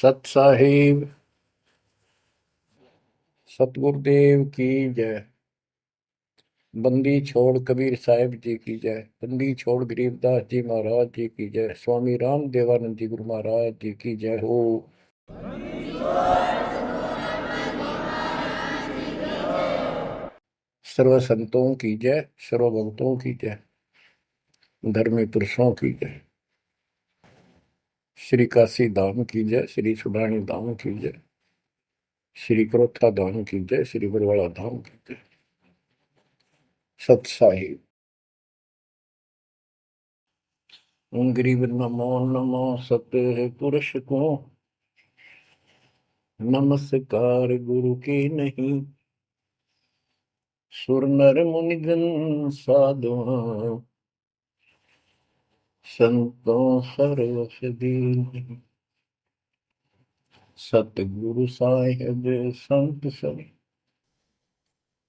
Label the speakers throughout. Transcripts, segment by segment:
Speaker 1: सत साहिब सतगुरुदेव की जय। बंदी छोड़ कबीर साहिब जी की जय। बंदी छोड़ गरीबदास जी महाराज जी की जय। स्वामी राम देवानंद जी गुरु महाराज जी की जय हो। सर्व संतों की जय, सर्व भक्तों की जय, धर्मी पुरुषों की जय। श्री काशी धाम की जय, श्री सुडानी धाम की जय, श्री क्रोथा धाम की जय, श्री बरवाड़ा धाम की जय। सत साहिब गरीब नमो नमो सत्य पुरुष को नमस्कार गुरु की नहीं। सुर नर मुनिजन साधुआ संतों सर्वस दीन। सतगुरु साहिब संत सब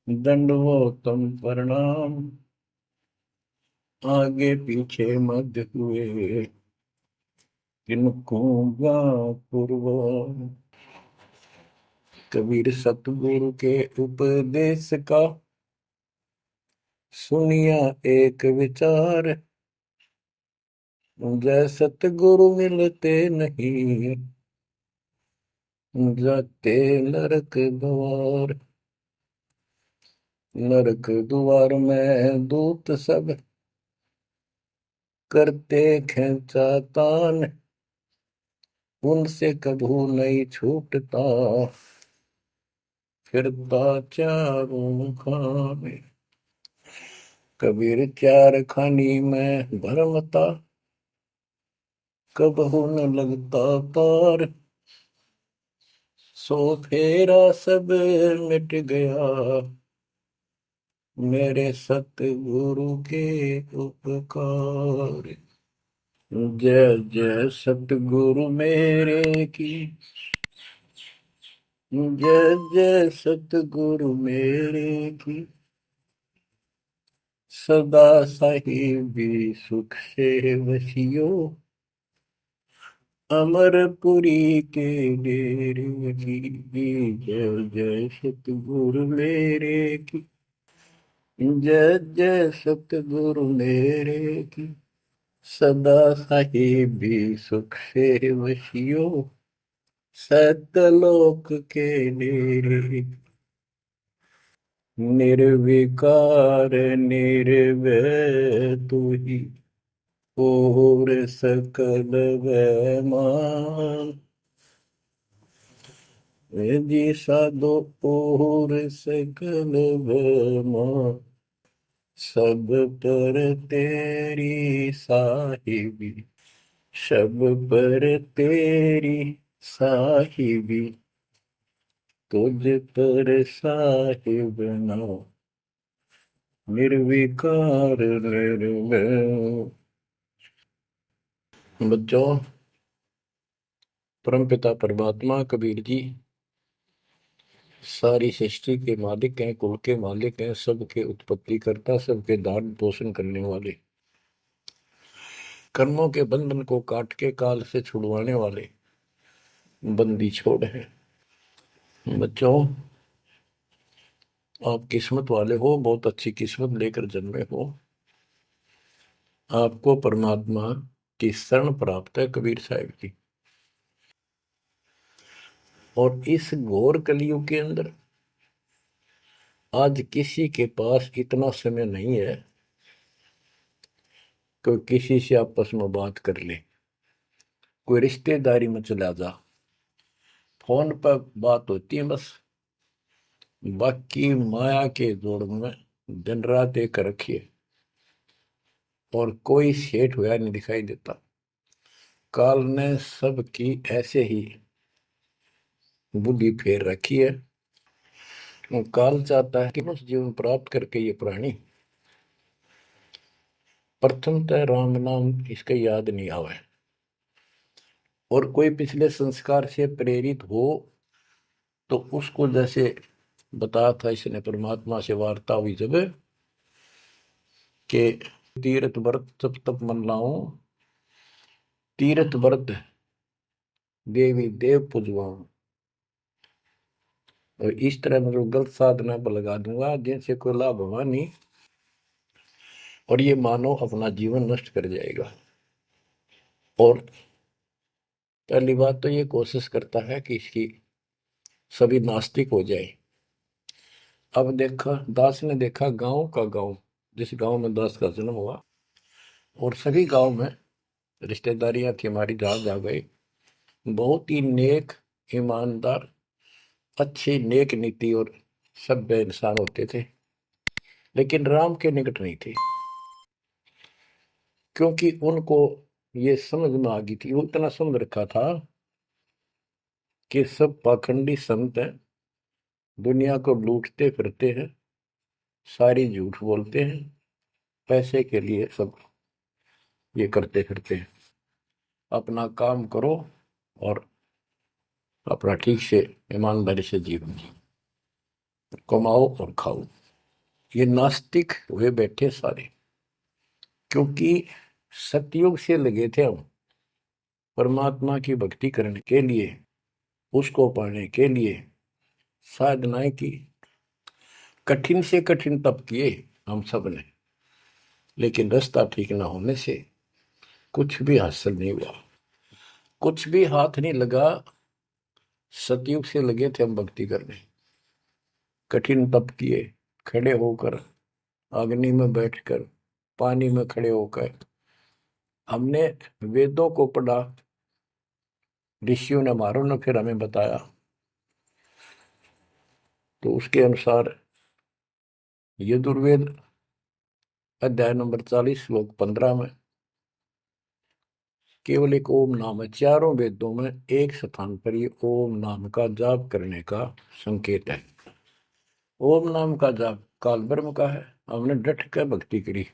Speaker 1: दंडवतम प्रणाम। आगे पीछे मध्य हुए किनको पूर्व। कबीर सतगुरु के उपदेश का सुनिया एक विचार। जय सतगुरु मिलते नहीं जाते नरक द्वार। नरक द्वार में दूत सब करते खेचातान। उनसे कभू नहीं छूटता फिरता चारों खाने। कबीर चार खानी में भरमता कबहू न लगता पार। सो फेरा सब मिट गया मेरे सतगुरु के उपकार। जय जय सतगुरु मेरे की जय जय सतगुरु मेरे की। सदा साहिबी सुख से वसियो अमरपुरी के डेरे की। जय जय सतगुरु मेरे की जय जय सतगुरु मेरे की। सदा साहिबी सुख से वसियो सतलोक के डेरे। निर्विकार निर्भय तू ही और सकल वैमान। जी साधो और सकल वैमान। सब पर तेरी साहिबी सब पर तेरी साहिबी। तुझ पर साहिब नाम निर्विकार निर्भय। बच्चों, परमपिता परमात्मा कबीर जी सारी सृष्टि के मालिक हैं, कुल के मालिक हैं, सबके उत्पत्ति करता, सबके दान पोषण करने वाले, कर्मों के बंधन को काट के काल से छुड़वाने वाले बंदी छोड़ है। बच्चों, आप किस्मत वाले हो, बहुत अच्छी किस्मत लेकर जन्मे हो। आपको परमात्मा की शरण प्राप्त है कबीर साहिब की। और इस घोर कलयुग के अंदर आज किसी के पास इतना समय नहीं है कि किसी से आपस में बात कर ले, कोई रिश्तेदारी में चला जा, फोन पर बात होती है बस। बाकी माया के जोड़ में दिन रात एक रखिए और कोई सेठ हुआ नहीं दिखाई देता। काल ने सबकी ऐसे ही बुद्धि फेर रखी है। काल चाहता है कि उस जीवन प्राप्त करके ये प्राणी प्रथमतः राम नाम इसका याद नहीं आवे और कोई पिछले संस्कार से प्रेरित हो तो उसको जैसे बताया था इसने परमात्मा से वार्ता हुई जब के तीर्थ व्रत तप तप मन लाऊं। तीर्थ व्रत देवी देव पूजवाऊं। और इस तरह मतलब गलत साधना पर लगा दूंगा जिनसे कोई लाभ होगा नहीं, और ये मानव अपना जीवन नष्ट कर जाएगा। और पहली बात तो ये कोशिश करता है कि इसकी सभी नास्तिक हो जाए। अब देखा, दास ने देखा गांव का गांव, जिस गांव में दास का जन्म हुआ, और सभी गांव में रिश्तेदारियां थी हमारी, जहां जा गए बहुत ही नेक, ईमानदार, अच्छे, नेक नीति और सभ्य इंसान होते थे, लेकिन राम के निकट नहीं थे, क्योंकि उनको ये समझ में आ गई थी, वो इतना समझ रखा था कि सब पाखंडी संत हैं, दुनिया को लूटते फिरते हैं, सारी झूठ बोलते हैं, पैसे के लिए सब ये करते फिरते हैं। अपना काम करो और अपना ठीक से ईमानदारी से जीवन कमाओ और खाओ। ये नास्तिक हुए बैठे सारे, क्योंकि सतयुग से लगे थे हम परमात्मा की भक्ति करने के लिए, उसको पाने के लिए साधनाएं की, कठिन से कठिन तप किए हम सब ने, लेकिन रास्ता ठीक ना होने से कुछ भी हासिल नहीं हुआ, कुछ भी हाथ नहीं लगा। सतयुग से लगे थे हम भक्ति करने, कठिन तप किए, खड़े होकर, अग्नि में बैठकर, पानी में खड़े होकर, हमने वेदों को पढ़ा, ऋषियों ने हमारों ने फिर हमें बताया, तो उसके अनुसार यजुर्वेद अध्याय नंबर 40 श्लोक 15 में केवल एक ओम नाम है। चारों वेदों में एक स्थान पर ये ओम नाम का जाप करने का संकेत है। ओम नाम का जाप काल ब्रह्म का है। हमने डट कर भक्ति करी,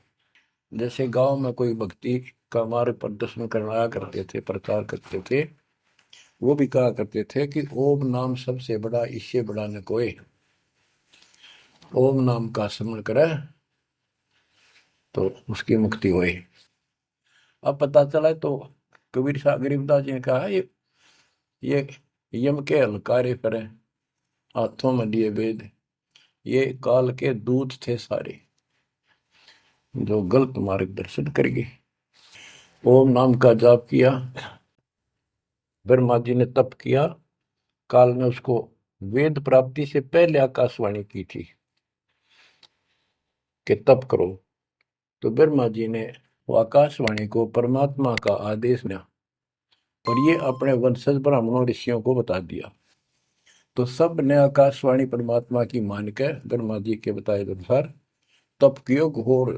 Speaker 1: जैसे गांव में कोई भक्ति का मार्ग प्रदर्शन करवाया करते थे, प्रचार करते थे, वो भी कहा करते थे कि ओम नाम सबसे बड़ा, इससे बड़ा न कोई, ओम नाम का स्मरण करे तो उसकी मुक्ति हुई। अब पता चला तो कबीर साहब गरीबदास जी ने कहा ये यम के हलकारे करें, हाथों में लिए वेद, ये काल के दूत थे सारे, जो गलत मार्गदर्शन करेंगे। ओम नाम का जाप किया, ब्रह्मा जी ने तप किया, काल ने उसको वेद प्राप्ति से पहले आकाशवाणी की थी कि तप करो, तो ब्रह्मा जी ने वो आकाशवाणी को परमात्मा का आदेश दिया, और ये अपने वंशज ब्राह्मणों ऋषियों को बता दिया। तो सब ने आकाशवाणी परमात्मा की मान के ब्रह्मा जी के बताए अनुसार तप कियो घोर,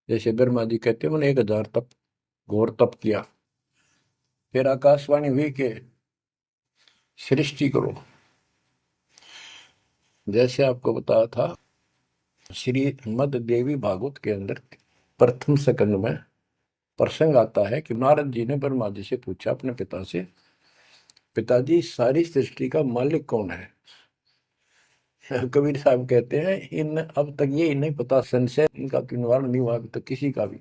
Speaker 1: जैसे ब्रह्मा जी कहते हैं मैंने 1000 तप घोर तप किया। फिर आकाशवाणी हुई कि सृष्टि करो, जैसे आपको बताया था श्रीमद देवी भागवत के अंदर प्रथम स्कंद में प्रसंग आता है कि नारद जी ने ब्रह्मा जी से पूछा अपने पिता से, पिताजी सारी सृष्टि का मालिक कौन है? कबीर साहब कहते हैं इन अब तक ये नहीं पता, संशय इनका निवारण नहीं हुआ अभी तक किसी का भी।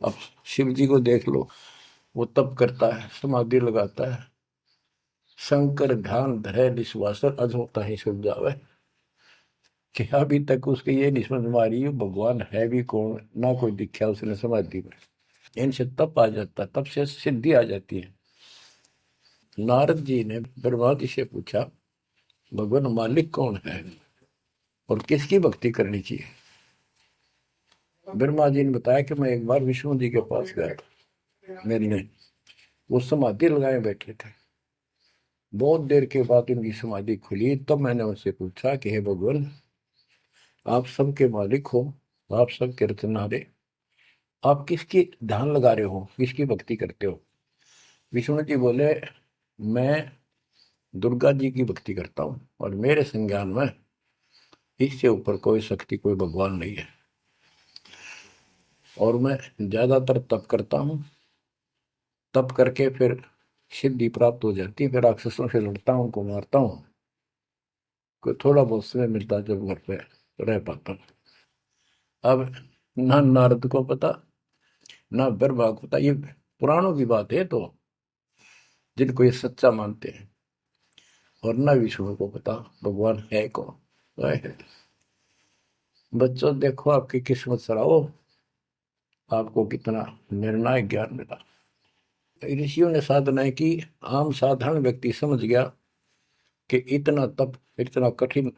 Speaker 1: अब शिव जी को देख लो, वो तप करता है, समाधि लगाता है, शंकर ध्यान धरे विश्वासर अधोता ही सुख जावे, कि अभी तक उसके ये नहीं समझ में आ रही भगवान है भी कौन, ना कोई दिखा उसने समाधि में। इनसे तप आ जाता, तप से सिद्धि आ जाती है। नारद जी ने ब्रह्मा जी से पूछा भगवान मालिक कौन है और किसकी भक्ति करनी चाहिए? ब्रह्मा जी ने बताया कि मैं एक बार विष्णु जी के पास गया था, मेरी वो समाधि लगाए बैठे थे, बहुत देर के बाद उनकी समाधि खुली, तब मैंने उनसे पूछा कि हे भगवान आप सबके मालिक हो, आप सबके रचनहारे, आप किसकी ध्यान लगा रहे हो, किसकी भक्ति करते हो? विष्णु जी बोले मैं दुर्गा जी की भक्ति करता हूँ, और मेरे संज्ञान में इससे ऊपर कोई शक्ति, कोई भगवान नहीं है, और मैं ज्यादातर तप करता हूँ, तप करके फिर सिद्धि प्राप्त हो जाती है, फिर राक्षसों से लड़ता हूँ, उनको मारता हूँ, कोई थोड़ा बहुत समय मिलता है जब घर पे रह पाता हूँ। अब ना नारद को पता, ना ब्रह्मा को पता, ये पुराणों की बात है। तो जिनको ये सच्चा मानते हैं, और न विष्णु को पता भगवान है कौन। बच्चों देखो आपकी किस्मत सराहो, आपको कितना निर्णायक ज्ञान मिला। ऋषियों ने साधनाएं की, आम साधारण व्यक्ति समझ गया कि इतना तप, इतना कठिन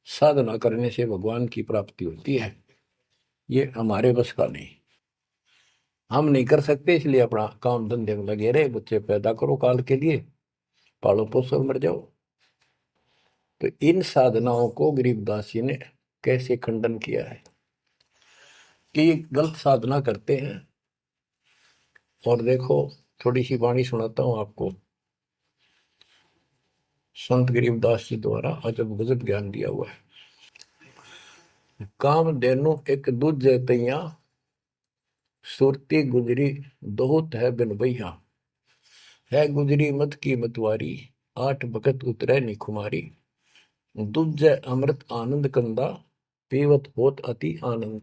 Speaker 1: साधना करने से भगवान की प्राप्ति होती है, ये हमारे बस का नहीं, हम नहीं कर सकते, इसलिए अपना काम धंधे में लगे रहे, बच्चे पैदा करो काल के लिए, पालो पोसो मर जाओ। तो इन साधनाओं को गरीबदास जी ने कैसे खंडन किया है कि गलत साधना करते हैं। और देखो थोड़ी सी वाणी सुनाता हूं आपको, संत गरीबदास जी द्वारा अजब गजब ज्ञान दिया हुआ है। काम देनु एक दूजे तैया, सुरती गुजरी दोहत है बिन भैया, है गुजरी मत की मतवारी, आठ भगत उतरे निखुमारी, दूजे अमृत आनंद कंदा, पीवत होत अति आनंद,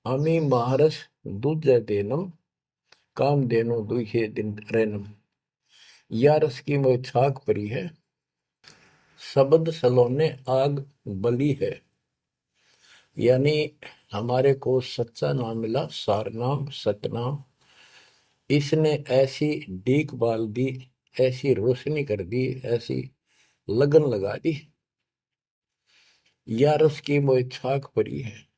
Speaker 1: अमी महारस दूजे देनम, काम देनो दुहे दिन रैनम, या रस की मोह छाक परी है, शब्द सलोने आग बली है। यानी हमारे को सच्चा नाम मिला, सारनाम सतनाम, इसने ऐसी डीक बाल दी, ऐसी रोशनी कर दी, ऐसी लगन लगा दी, या रस की मोह छाक परी है।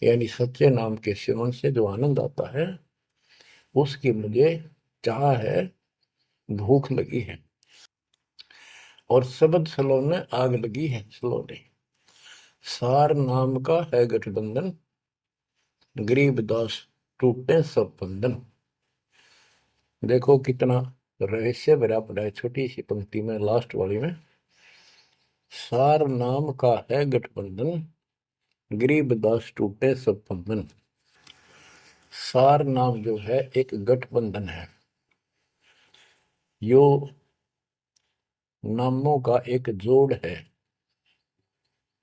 Speaker 1: यानी सच्चे नाम के सेवन से जो आनंद आता है उसकी मुझे चाह है, भूख लगी है। और शब्द सलोने आग लगी है, सलोने सार नाम का है गठबंधन, गरीबदास टूटे सब बंधन। देखो कितना रहस्य भरा पड़ा है छोटी सी पंक्ति में, लास्ट वाली में, सार नाम का है गठबंधन, गरीबदास टूटे सब बंधन। सार नाम जो है एक गठबंधन है, यो नामों का एक जोड़ है।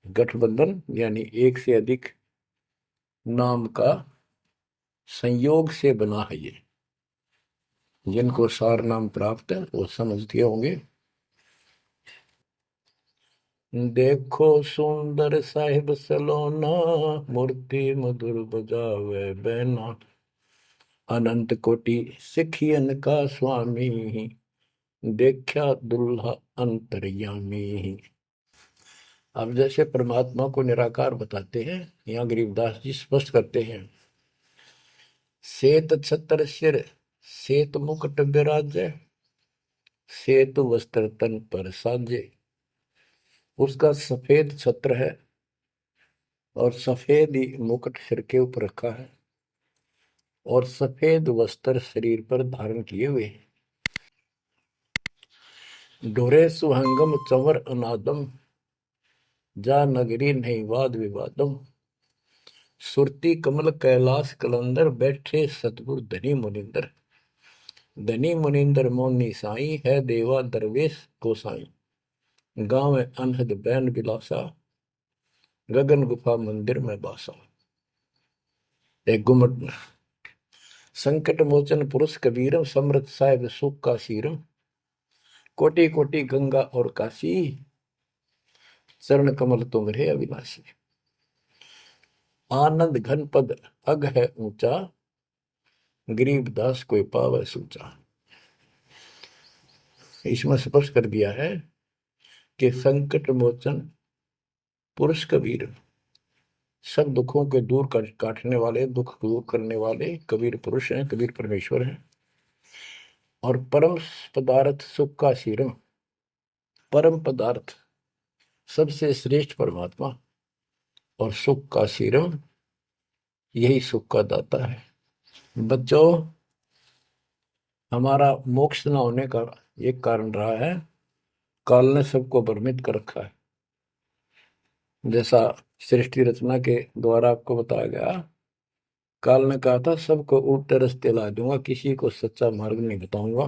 Speaker 1: गठबंधन यानी एक से अधिक नाम का संयोग से बना है ये। जिनको सार नाम प्राप्त है वो समझते होंगे। देखो सुंदर साहिब सलोना, मूर्ति मधुर बजावे बैना, अनंत कोटि सिखियन का स्वामी, देखा दुल्हा अंतर्यामी। अब जैसे परमात्मा को निराकार बताते हैं, यहाँ गरीबदास जी स्पष्ट करते हैं, श्वेत छत्र सिर श्वेत मुकुट विराजे, श्वेत वस्त्र तन पर साजे। उसका सफेद छत्र है और सफेद ही मुकुट सिर के ऊपर रखा है, और सफेद वस्त्र शरीर पर धारण किए हुए। ढोरे सुहंगम चंवर अनादम, जा नगरी नहीं वाद विवादम, सुरती कमल कैलाश कलंदर, बैठे सतगुरु धनी मुनिंदर। धनी मुनिंदर मोनी साई, है देवा दरवेश गोसाई, गांव अनहद बैन बिलासा, गगन गुफा मंदिर में बासा। एक गुमट में संकट मोचन पुरुष कबीरम, समृत साहिब सुख का शीरम, कोटि कोटि गंगा और काशी, चरण कमल तुम्हारे अविनाशी। आनंद घन पद अग है ऊंचा, गरीबदास कोई पावे सूचा। इसमें स्पष्ट कर दिया है कि संकट मोचन पुरुष कबीर, सब दुखों के दूर काटने वाले, दुख दूर करने वाले कबीर पुरुष हैं, कबीर परमेश्वर हैं। और परम पदार्थ सुख का शीरम, परम पदार्थ सबसे श्रेष्ठ परमात्मा, और सुख का शीरम यही सुख का दाता है। बच्चों हमारा मोक्ष न होने का एक कारण रहा है, काल ने सबको भ्रमित कर रखा है। जैसा सृष्टि रचना के द्वारा आपको बताया गया, काल ने कहा था सबको उल्टे रास्ते ला दूंगा, किसी को सच्चा मार्ग नहीं बताऊंगा।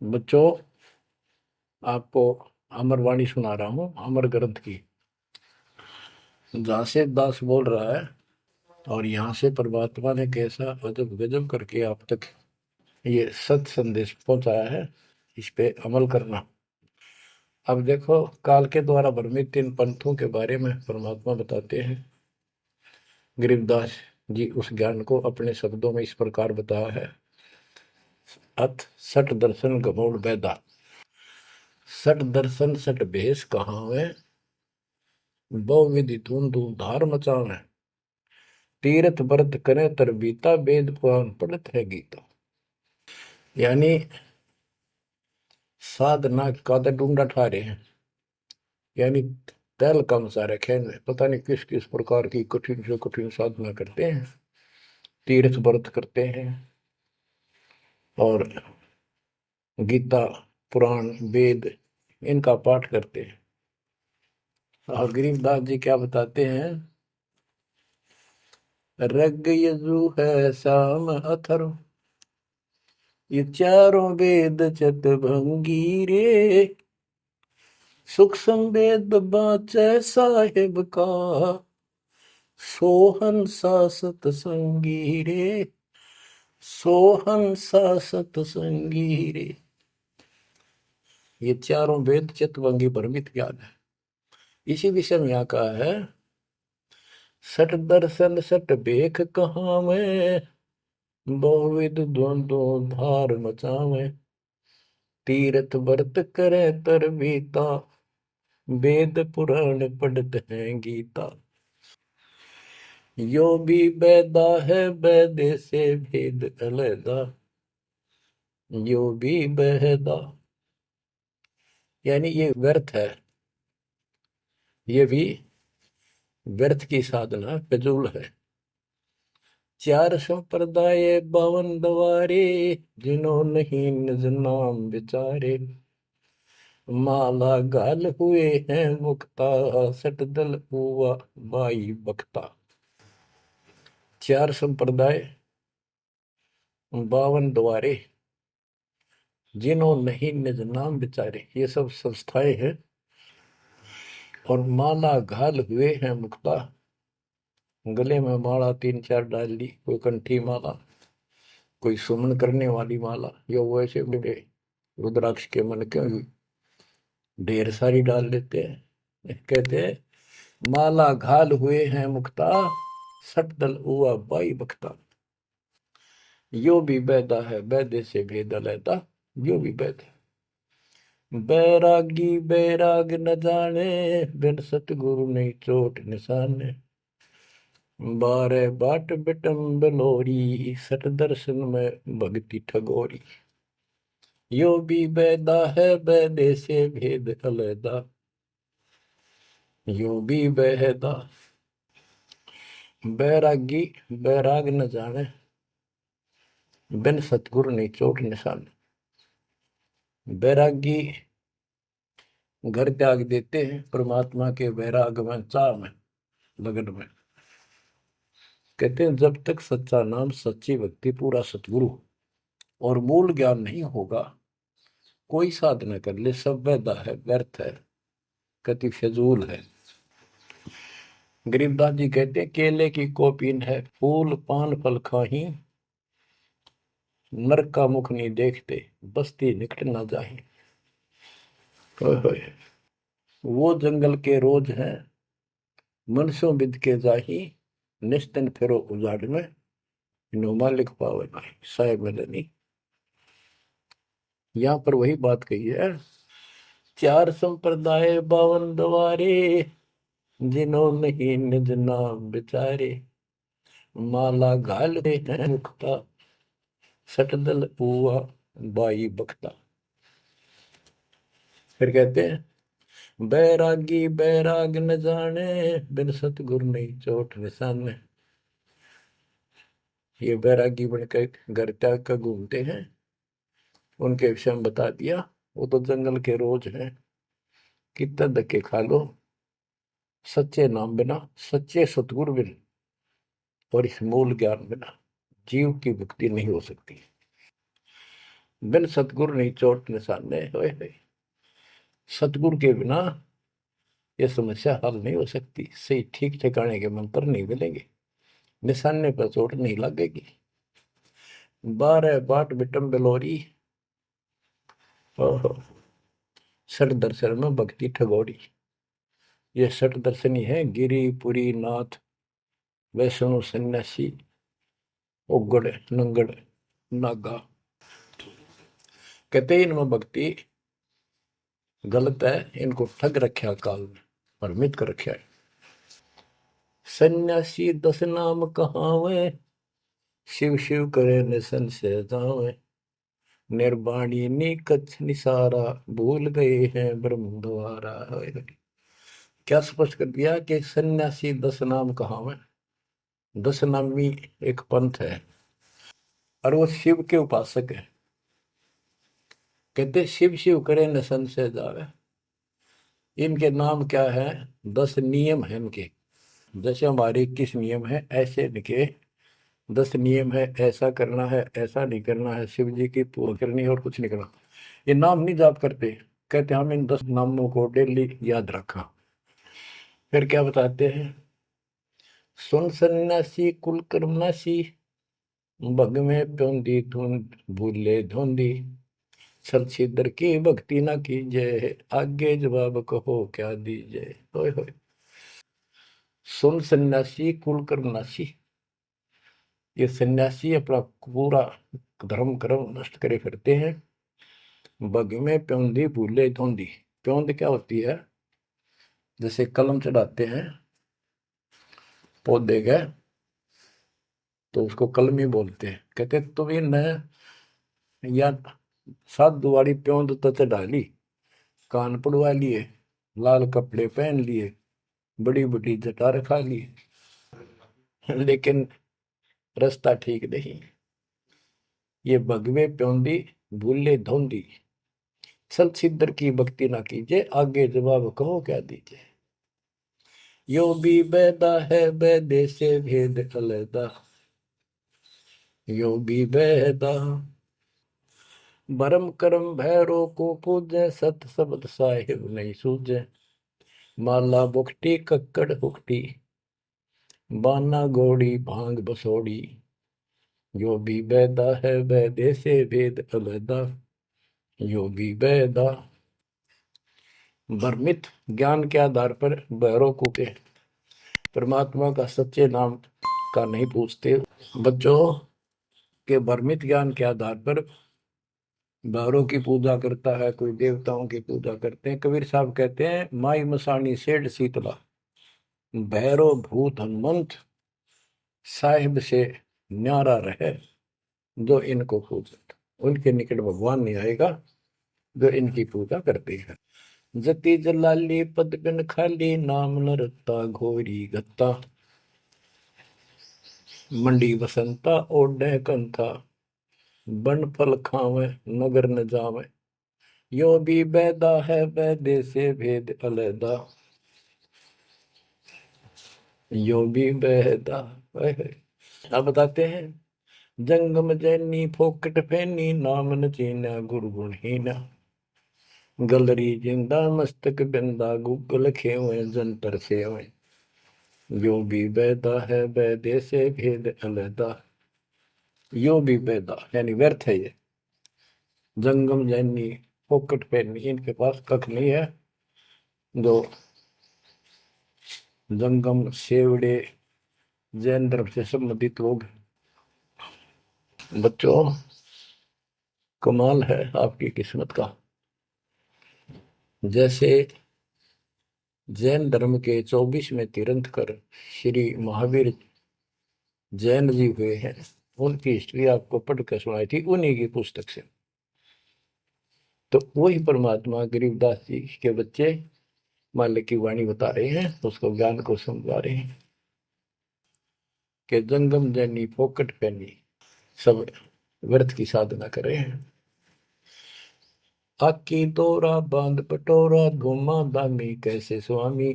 Speaker 1: बच्चों आपको अमर वाणी सुना रहा हूं, अमर ग्रंथ की, जहां से दास बोल रहा है और यहाँ से परमात्मा ने कैसा अजब गजब करके आप तक ये सत संदेश पहुंचाया है, इस पे अमल करना। अब देखो, काल के द्वारा भ्रमित इन पंथों के बारे में परमात्मा बताते हैं। गरीबदास जी उस ज्ञान को अपने शब्दों में इस प्रकार बताया है। अथ सठ दर्शन गमोड़ बैदा, सठ दर्शन सठ भेष कहावे, बहुविधि धूम धूम धार मचावे, तीर्थ व्रत करे तर बीता, वेद पुराण पढ़त है गीता। यानी साधना का तो ढूंढा ठा रहे हैं, यानी तैल कम सारे खेल में पता नहीं किस किस प्रकार की कठिन से कठिन साधना करते हैं, तीर्थ व्रत करते हैं और गीता पुराण वेद इनका पाठ करते हैं। और गरीबदास जी क्या बताते हैं, रग यजु है श्याम अथर्व, ये चारों वेद चतभंगी रे, सुख संवेद बाचै साहेब का, सोहन सा सतसंगी रे, सोहन सा सतसंगी रे। ये चारों वेद चितवंगी भ्रमित ज्ञान है। इसी विषय में यहाँ कहा है, सट दर्शन सट बेख कहाँ में, बहुविध द्वंद्व धार मचावे, तीर्थ व्रत करे तर बीता, वेद पुराण पढ़त है गीता। यो भी बैदा है बैदे से भेद अलैदा, यो भी बहदा, यानी ये व्यर्थ है, ये भी व्यर्थ की साधना फिजूल है। चार संप्रदाय बावन दवारे, जिन्हों नहीं निज नाम विचारे, माला गाल हुए हैं मुक्ता, सट दल हुआ बाई बख्ता। चार संप्रदाय, 52 द्वारे, जिन्हों नहीं निज नाम विचारे, ये सब संस्थाएं हैं। और माला घाल हुए हैं मुक्ता, गले में माला 3-4 डाल ली, कोई कंठी माला, कोई सुमन करने वाली माला, या वैसे बड़े रुद्राक्ष के मन के ढेर सारी डाल लेते हैं। कहते हैं माला घाल हुए हैं मुक्ता, सट दल हुआ बाई बख्ता। यो भी बैदा है बैदे से भेद अलैदा, यो भी बैद है। बैरागी बैराग न जाने, बिन सतगुरु नहीं चोट निशाने, बारे बाट बिटम बलोरी, सट दर्शन में भक्ति ठगोरी। यो भी बैदा है बैदे से भेद अलैदा, यो भी बहदा। बैरागी बैराग न जाने, बिन सतगुरु नहीं चोट निशान। बैरागी घर त्याग देते हैं परमात्मा के वैराग में, चाह में, लगन में। कहते हैं जब तक सच्चा नाम सच्ची भक्ति पूरा सतगुरु और मूल ज्ञान नहीं होगा, कोई साधना कर ले सब वैधा है, व्यर्थ है, कति फिजूल है। गरीबदास जी कहते हैं केले की कोपीन है, फूल पान फल खाही, नरक का मुख नहीं देखते, बस्ती निकट ना जाही। वो जंगल के रोज हैं, मनसों बिद के जाही, निस्तन फिरो उजाड़ में, नो मालिक पावे नहीं साहेब मदनी। यहाँ पर वही बात कही है, चार संप्रदाय 52 द्वारे, जिन्हों नहीं निज नाम विचारे, माला घाल हैं मुक्ता, सटदल हुआ बाई बख्ता। फिर कहते हैं बैरागी बैराग न जाने, बिन सतगुरु नहीं चोट निशाने। ये बैरागी बनकर घर त्याग कर घूमते हैं, उनके विषय में बता दिया, वो तो जंगल के रोज हैं, कितना धक्के खा लो, सच्चे नाम बिना, सच्चे सतगुरु बिना और इस मूल ज्ञान बिना जीव की मुक्ति नहीं हो सकती। बिन सतगुरु नहीं चोट निशाने, होए सतगुरु के बिना ये समस्या हल नहीं हो सकती। सही ठीक ठिकाने के मंत्र नहीं मिलेंगे, निशाने पर चोट नहीं लगेगी। 12 बाट बिटम बिलोरी। ओहो। षट दर्शन में भक्ति ठगोरी। ये षट दर्शनी है, गिरी पुरी नाथ वैष्णो सन्यासी उगड़ नंगड़ नागा। कहते हैं इनमें भक्ति गलत है, इनको ठग रखा काल में, भ्रमित कर रखा है। सन्यासी 10 नाम कहावे, शिव शिव करे न संशय जावे। निर्वाणी निकच निसारा, भूल गए हैं ब्रह्म द्वारा। क्या स्पष्ट कर दिया कि सन्यासी 10 नाम कहावे। 10 नामी एक पंथ है और वो शिव के उपासक है। कहते शिव शिव करे न संशय जावे। इनके नाम क्या है? 10 नियम है इनके। जैसे हमारे 21 नियम है, ऐसे इनके 10 नियम है। ऐसा करना है, ऐसा नहीं करना है, शिव जी की पूजा करनी है और कुछ नहीं करना। ये नाम नहीं जाप करते। कहते हम इन 10 नामों को डेली याद रखा। फिर क्या बताते हैं? सुन सन्यासी कुल कर्मनाशी, भग में प्योंदी धुंध भूले धुंधी। छल छिद्र की भक्ति ना कीजिए, आगे जवाब कहो क्या दीजिए। होय होय। सुन सन्यासी कुल कर्मनाशी, ये सन्यासी अपना पूरा धर्म कर्म नष्ट करे फिरते हैं। बग में प्योंदी भूले धोंदी। प्योंद क्या होती है? जैसे कलम चढ़ाते हैं पौधे का, तो उसको कलमी बोलते हैं। कहते तुम इन या सात दुआरी प्योंद तो चढ़ा ली, कान पड़वा लिए, लाल कपड़े पहन लिए, बड़ी बड़ी जटा रखा ली, लेकिन रास्ता ठीक नहीं। ये भगवे प्योंदी भूले धोंदी, छल छिद्र की भक्ति ना कीजिए, आगे जवाब कहो क्या दीजिए। यो भी बैदा है बैदे से भेद अलैदा, यो भी बैदा। भरम करम भैरो को पूजे, सत शब्द साहिब नहीं सूझे। माला बुखटी कक्कड़ हुकटी, बाना घोड़ी भांग बसोड़ी। यो भी बैदा है बैदे से भेद अलैदा, यो भी बैदा। भ्रमित ज्ञान के आधार पर भैरों को के परमात्मा का सच्चे नाम का नहीं पूछते। बच्चों के भ्रमित ज्ञान के आधार पर भैरों की पूजा करता है, कोई देवताओं की पूजा करते हैं। कबीर साहब कहते हैं, माई मसानी सेठ शीतला, भैरव भूत हनुमंत साहिब से न्यारा रहे जो इनको पूजे। उनके निकट भगवान नहीं आएगा जो इनकी पूजा करते हैं। जति जलाली पद बिन खाली, नाम न रत्ता घोरी गत्ता। मंडी बसंता ओढ़े कंथा, बन फल खावे नगर न जावे। यो भी बैदा है बैदे से भेद अलैदा, यो भी बैदा। अब बताते हैं, जंगम जैनी फोकट फैनी, नाम न चीना गुरु गुणहीना। गलरी जिंदा मस्तक बिंदा, गूगल खेवे जंतर सेवे। यो भी बैदा है बैदे से भेद अलैदा, यो भी बैदा यानी व्यर्थ है ये। जंगम जैनी फोकट फैनी, इनके पास कख नहीं है। जो जंगम सेवड़े जैन धर्म से संबंधित लोग। बच्चों कमाल है आपकी किस्मत का। जैसे जैन धर्म के 24वें तीर्थंकर श्री महावीर जैन जी हुए हैं, उनकी हिस्ट्री आपको पढ़कर सुनाई थी उन्हीं की पुस्तक से। तो वही परमात्मा गरीबदास जी के बच्चे मालिक की वाणी बता रहे हैं, उसको ज्ञान को समझा रहे हैं कि जंगम जैनी फोकट पैनी, सब व्यर्थ की साधना कर रहे हैं। आकी तोरा बांध पटोरा, घुमा दामी कैसे स्वामी।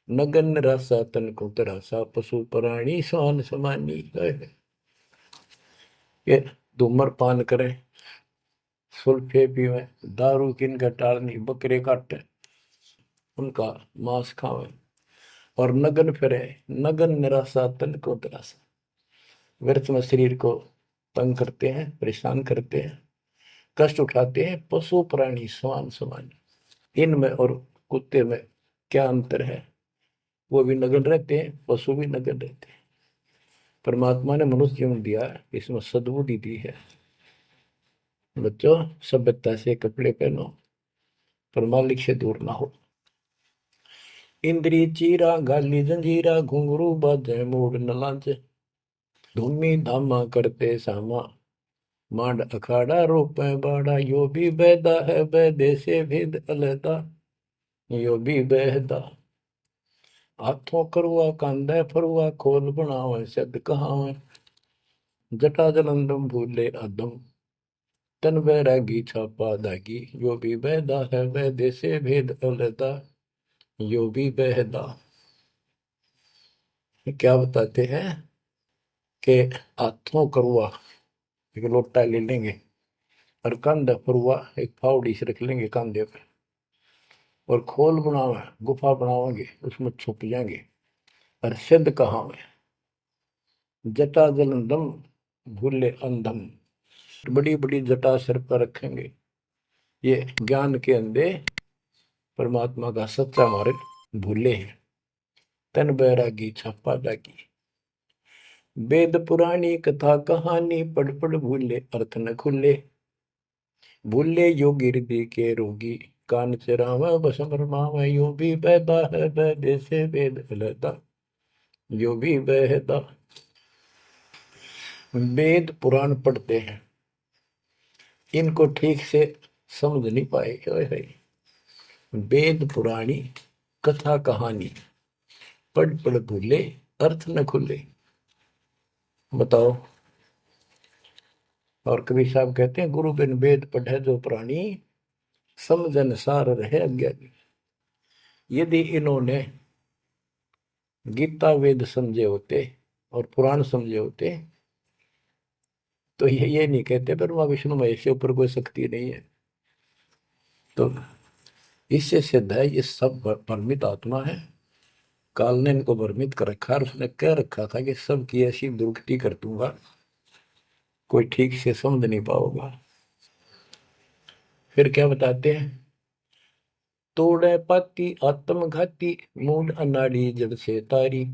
Speaker 1: नगन रासा तन को तरासा, पशु प्राणी स्वान समानी। ये धूम्रपान करें, सुल्फे पीवे, दारू किन घटाड़नी, बकरे काटे उनका मांस खावे, और नगन फिरे, नगन निराशा तन को तरासा, व्यर्थ में शरीर को तंग करते हैं, परेशान करते हैं, कष्ट उठाते हैं। पशु प्राणी समान समान, इनमें और कुत्ते में क्या अंतर है? वो भी नग्न रहते हैं, पशु भी नग्न रहते हैं। परमात्मा ने मनुष्य जीवन दिया, इसमें सद्बुद्धि दी है। बच्चों, सभ्यता से कपड़े पहनो, पर मालिक से दूर ना हो। इंद्री चीरा गाली जंजीरा, घुंघरू बाजे मूड न लांचे। धूमी धामा करते सामा, मांड अखाड़ा रोपे बाड़ा। यो भी बैदा है बैदे से भेद अलहदा, यो भी बहदा। हाथों करुआ कांदे फरुआ, खोल बनावे सिद्ध कहावे। जटा जलंदम भूले अदम, तन बैरागी छापा दागी। यो भी बहदा है बैदे से भेद अलहदा, यो भी बहदा। क्या बताते हैं कि हाथों करुआ एक लोटा ले लेंगे, और कंधे फरुआ एक फावड़ी से रख लेंगे कंधे पे, और खोल बनावे गुफा बनावेंगे, उसमें छुप जाएंगे। और सिद्ध कहावे, जटा जलंदम भूले अंधम। बड़ी बड़ी जटा सिर पर रखेंगे, ये ज्ञान के अंधे परमात्मा का सच्चा मार्ग भूले हैं। तन बैरागी छापा दागी। वेद पुरानी कथा कहानी, पढ़ पढ़ भूले अर्थ न खुले। भूले योगी हृदय के रोगी, कान चरावा बस भरमावा। यो भी बैदा है बैदे से वेद अलहदा, यो भी बहदा। वेद पुराण पढ़ते हैं, इनको ठीक से समझ नहीं पाए। वेद पुराणी कथा कहानी, पढ़ पढ़ भूले अर्थ न खुले। बताओ। और कबीर साहब कहते हैं, गुरु बिन वेद पढ़े जो प्राणी, समझन सार रहे अज्ञानी। यदि इन्होंने गीता वेद समझे होते और पुराण समझे होते, तो ये नहीं कहते ब्रह्मा विष्णु महेश के ऊपर कोई शक्ति नहीं है। तो इससे सिद्ध है ये सब भ्रमित आत्मा है। काल ने इनको भ्रमित कर रखा, और उसने कह रखा था कि सबकी ऐसी दुर्गति कर दूंगा, कोई ठीक से समझ नहीं पाओगा। फिर क्या बताते हैं, तोड़े पाती आत्मघाती, मूड अनाड़ी जड़ से तारी।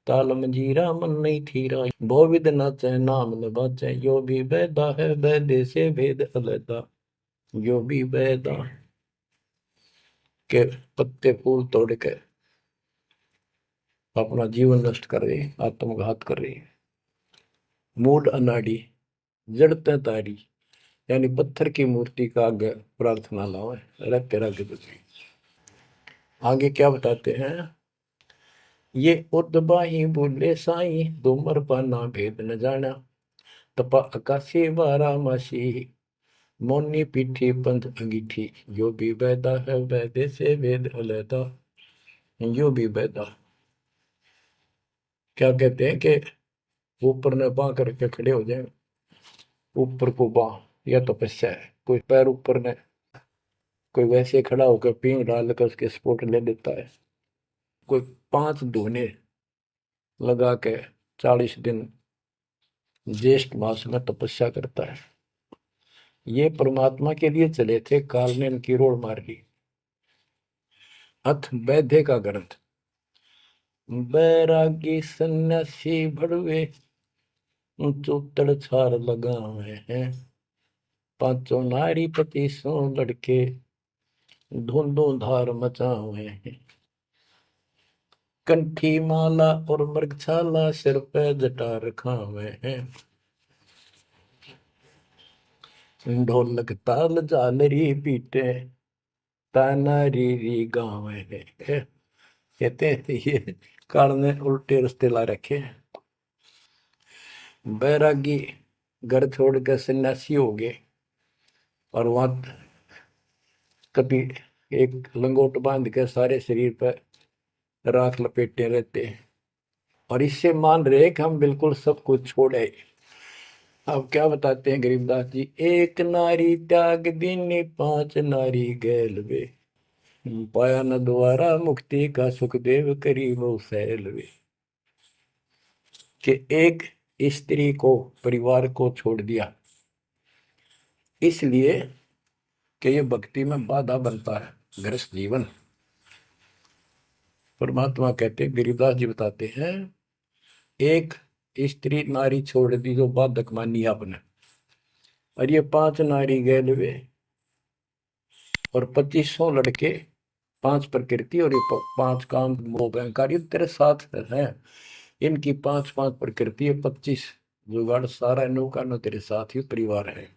Speaker 1: ताल मंजीरा मन नहीं थीरा, बहुविध नाचे नाम न बाचे। यो भी बैदा है बैदे से भेद अलहदा, यो भी बैदा। के पत्ते फूल तोड़ के अपना जीवन नष्ट कर रहे, आत्मघात कर रहे। मूड अनाड़ी जड़ते तारी, यानी पत्थर की मूर्ति का आगे प्रार्थना लाओ, रख के रख दो। आगे क्या बताते हैं, ये उर्दबाही बोले साई, दोमर पाना भेद न जाना। तपा आकाशी बारा मासी, मोनी पीठी पंथ अंगीठी। यो भी बैदा है बैदे से वेद अलहदा, यो भी बैदा। क्या कहते हैं कि ऊपर ने बां करके खड़े हो जाए, ऊपर को बां, यह तपस्या है। कोई पैर ऊपर ने, कोई वैसे खड़ा होकर पींग डाल कर उसके स्पोर्ट ले लेता है। कोई 5 धोने लगा के 40 दिन ज्येष्ठ मास में तपस्या करता है। ये परमात्मा के लिए चले थे, काल ने इनकी रोड मार ली। अथ वैद्य का ग्रंथ, बैरागी सन्यासी भड़वे, चौतड़ छार लगावे हैं। पांचों नारी पति सो लड़के, धुंधों धार मचावे हैं। कंठी माला और मृगछाला, सिर पे जटा रखावे हैं। ढोलक ताल झालरी पीटे, ताना री गावे हैं। कहते हैं ये काल ने उल्टे रास्ते ला रखे। बैरागी घर छोड़ कर सन्यासी हो गए, और वहां कभी एक लंगोट बांध के सारे शरीर पर राख लपेटे रहते हैं, और इससे मान रहे कि हम बिल्कुल सब कुछ छोड़े। अब क्या बताते हैं गरीबदास जी, एक नारी त्याग दीनी, 5 नारी गैल वे। पाया न द्वारा मुक्ति का, सुखदेव करी वो सैल वे। कि एक स्त्री को, परिवार को छोड़ दिया, इसलिए कि ये भक्ति में बाधा बनता है गृहस्थ जीवन। परमात्मा कहते, गिरिदास जी बताते हैं, एक स्त्री नारी छोड़ दी जो बाधक मानी आपने, और ये 5 नारी गैलवे और 2500 लड़के, 5 प्रकृति और ये 5 काम वो अहंकार तेरे साथ है। इनकी 5-5 प्रकृति है, 25 जुगाड़, सारा नौका न तेरे साथ ही परिवार है।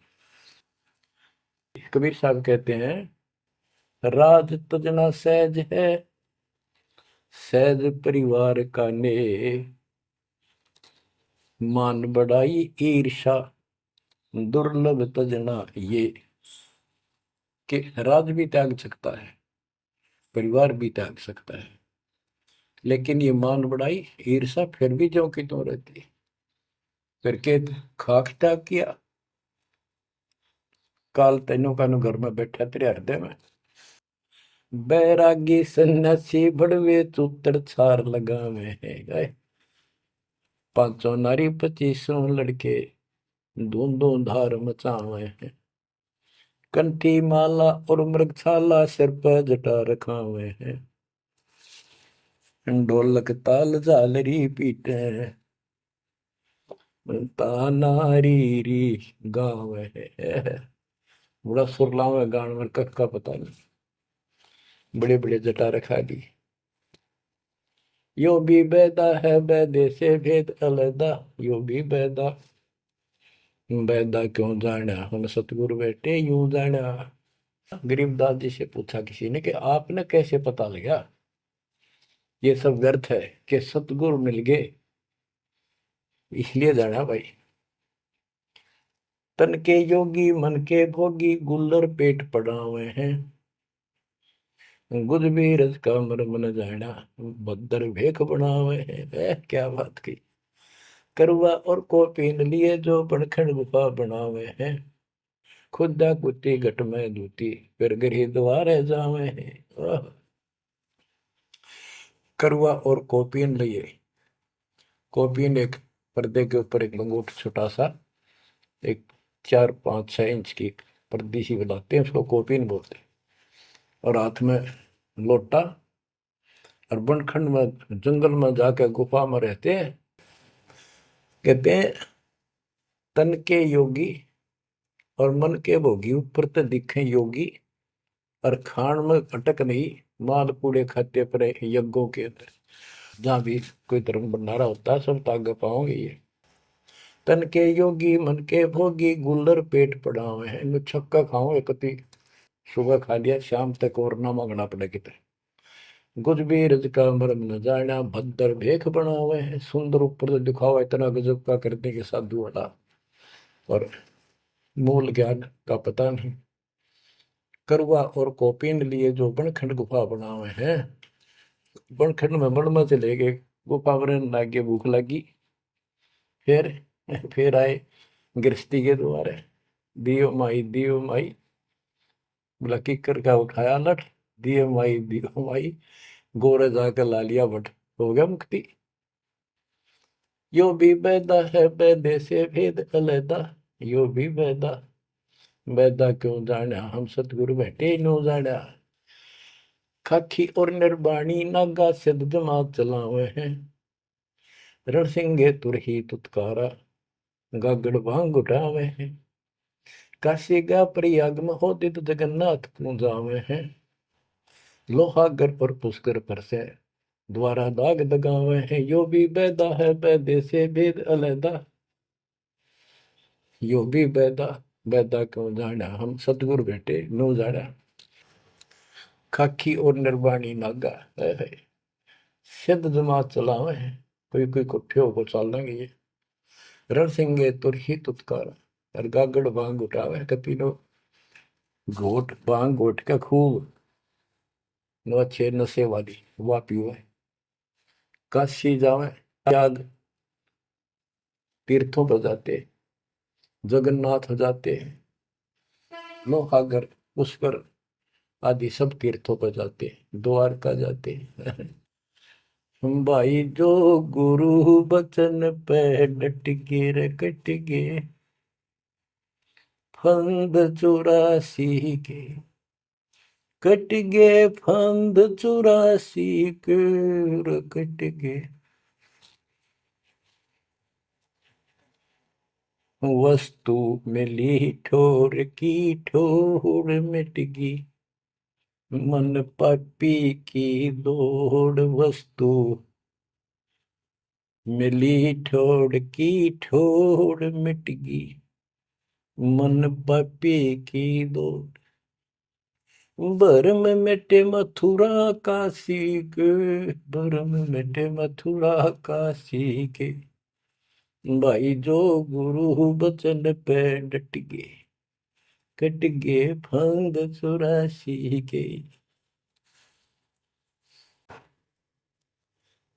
Speaker 1: कबीर साहब कहते हैं, राज तजना सहज है, सहज परिवार का ने, मान बढ़ाई ईर्षा दुर्लभ तजना ये। कि राज भी त्याग सकता है, परिवार भी त्याग सकता है, लेकिन ये मान बढ़ाई ईर्षा फिर भी जो कि तो रहती करके खाक त्याग किया। काल तेनों का घर में बैठा तेरे हृदय में, बैरागी सन्यासी बड़वे चूतर छार लगावे है गए, 500 नारी 2500 लड़के, धूम धार मचावे हैं, कंठी माला और मृगशाला सिर पर जटा रखावे हैं, ढोलक ताल झालरी पीटे तानारी री गाँव है। बड़ा सुरलाव है गान में, कख का पता नहीं, बड़े बड़े जटा रखा दी। यो भी बैदा है बैदे से भेद अलदा, यो भी बैदा, बैदा क्यों जाना हम सतगुरु बैठे यूं जाना। गरीबदास जी से पूछा किसी ने कि आपने कैसे पता लगा ये सब व्यर्थ है, कि सतगुरु मिल गए इसलिए जाना भाई। तन के योगी मन के भोगी गुल्लर पेट पड़ावे हैं, गुज भी रज का मर्म न जाना, भद्र भेख बनावे हैं। क्या बात की। करवा और को पीन लिए जो बनखंड गुफा बनावे हैं, खुदा कुत्ती घट में दूती फिर गरी द्वारे जावे हैं। करवा और कोपीन लिए, कोपीन एक पर्दे के ऊपर एक लंगोट छोटा सा, एक 4-5-6 इंच की पर्दी सी बनाते हैं, उसको कोपीन बोलते हैं, और हाथ में लोटा, और बनखंड में जंगल में जाकर गुफा में रहते हैं। कहते हैं तन के योगी और मन के भोगी ऊपर तो दिखे योगी, और खान में अटक नहीं, माल कूड़े खाते पर यज्ञों के अंदर जहां भी कोई धर्म भंडारा होता है सब तागे पाओगे ये। तन के योगी मन के भोगी गुल्लर पेट पड़ावे हैं, इनको छक्का खाओ एक सुबह खा लिया शाम तक और ना मांगना पड़े कितने। गुज भी रज का मर्म न जाना, भद्र भेख बनावे हैं, सुंदर ऊपर से दिखावा इतना गजब का करने के साधु वाला, और मूल ज्ञान का पता नहीं। करवा और कोपिन लिए जो बनखंड गुफा बनावे हैं, बनखंड में बन में चले गए, गुफा बनने लागे, भूख लगी, फिर फिर आए गृहस्थी के द्वारे, दियो माई, बोला किकर का उठाया लठ, दियो माई, गोरे जाकर ला लिया भट, हो गया मुक्ति। यो भी बैदा है बैदे से भेद अलैदा, यो भी बैदा, बैदा क्यों जाना हम सतगुरु बैठे नो जाना। खाखी और निर्बाणी नागा सिद्ध जमात चलावे हैं, रणसिंगे तुरही तुतकारा गागड़ भांग उठावे हैं, काशी गा प्रयाग में होदित जगन्नाथ पूजावे हैं, लोहागर पर पुष्कर पर से द्वारा दाग दगावे हैं। यो भी बैदा है बैदे से भेद अलैदा, यो भी बैदा, बैदा क्यों जाना हम सतगुरु बैठे नो जाना। खाकी और निर्वाणी नागा है सिद्ध जमात चलावे हैं, कोई कोई कुठ्ठियों को चाल लेंगे ये। रण सिंगे तुरही तुतकार, और गागड़ भांग उठावे कपीनो, घोट भांग घोट का खूब नो अच्छे नशे वाली वह पीवे। काशी जावे त्याग, तीर्थों पर जाते, जगन्नाथ हो जाते, लोहागर पुष्कर आदि सब तीर्थों पर जाते, द्वारका जाते। भाई जो गुरु बचन पे डट के रे कट गए फंद 84 के, कट गए फंद 84 के रे कट गए। वस्तु मिली ठोर की ठोर मिट गई, मन पापी की दौड़। वस्तु मिली ठोर की ठोर मिट गई, मन पापी की दौड़। भरम मिटे मथुरा काशी के, भरम मिटे मथुरा काशी के। भाई जो गुरु बचन पे डट गए, कट गए फंद 84 के।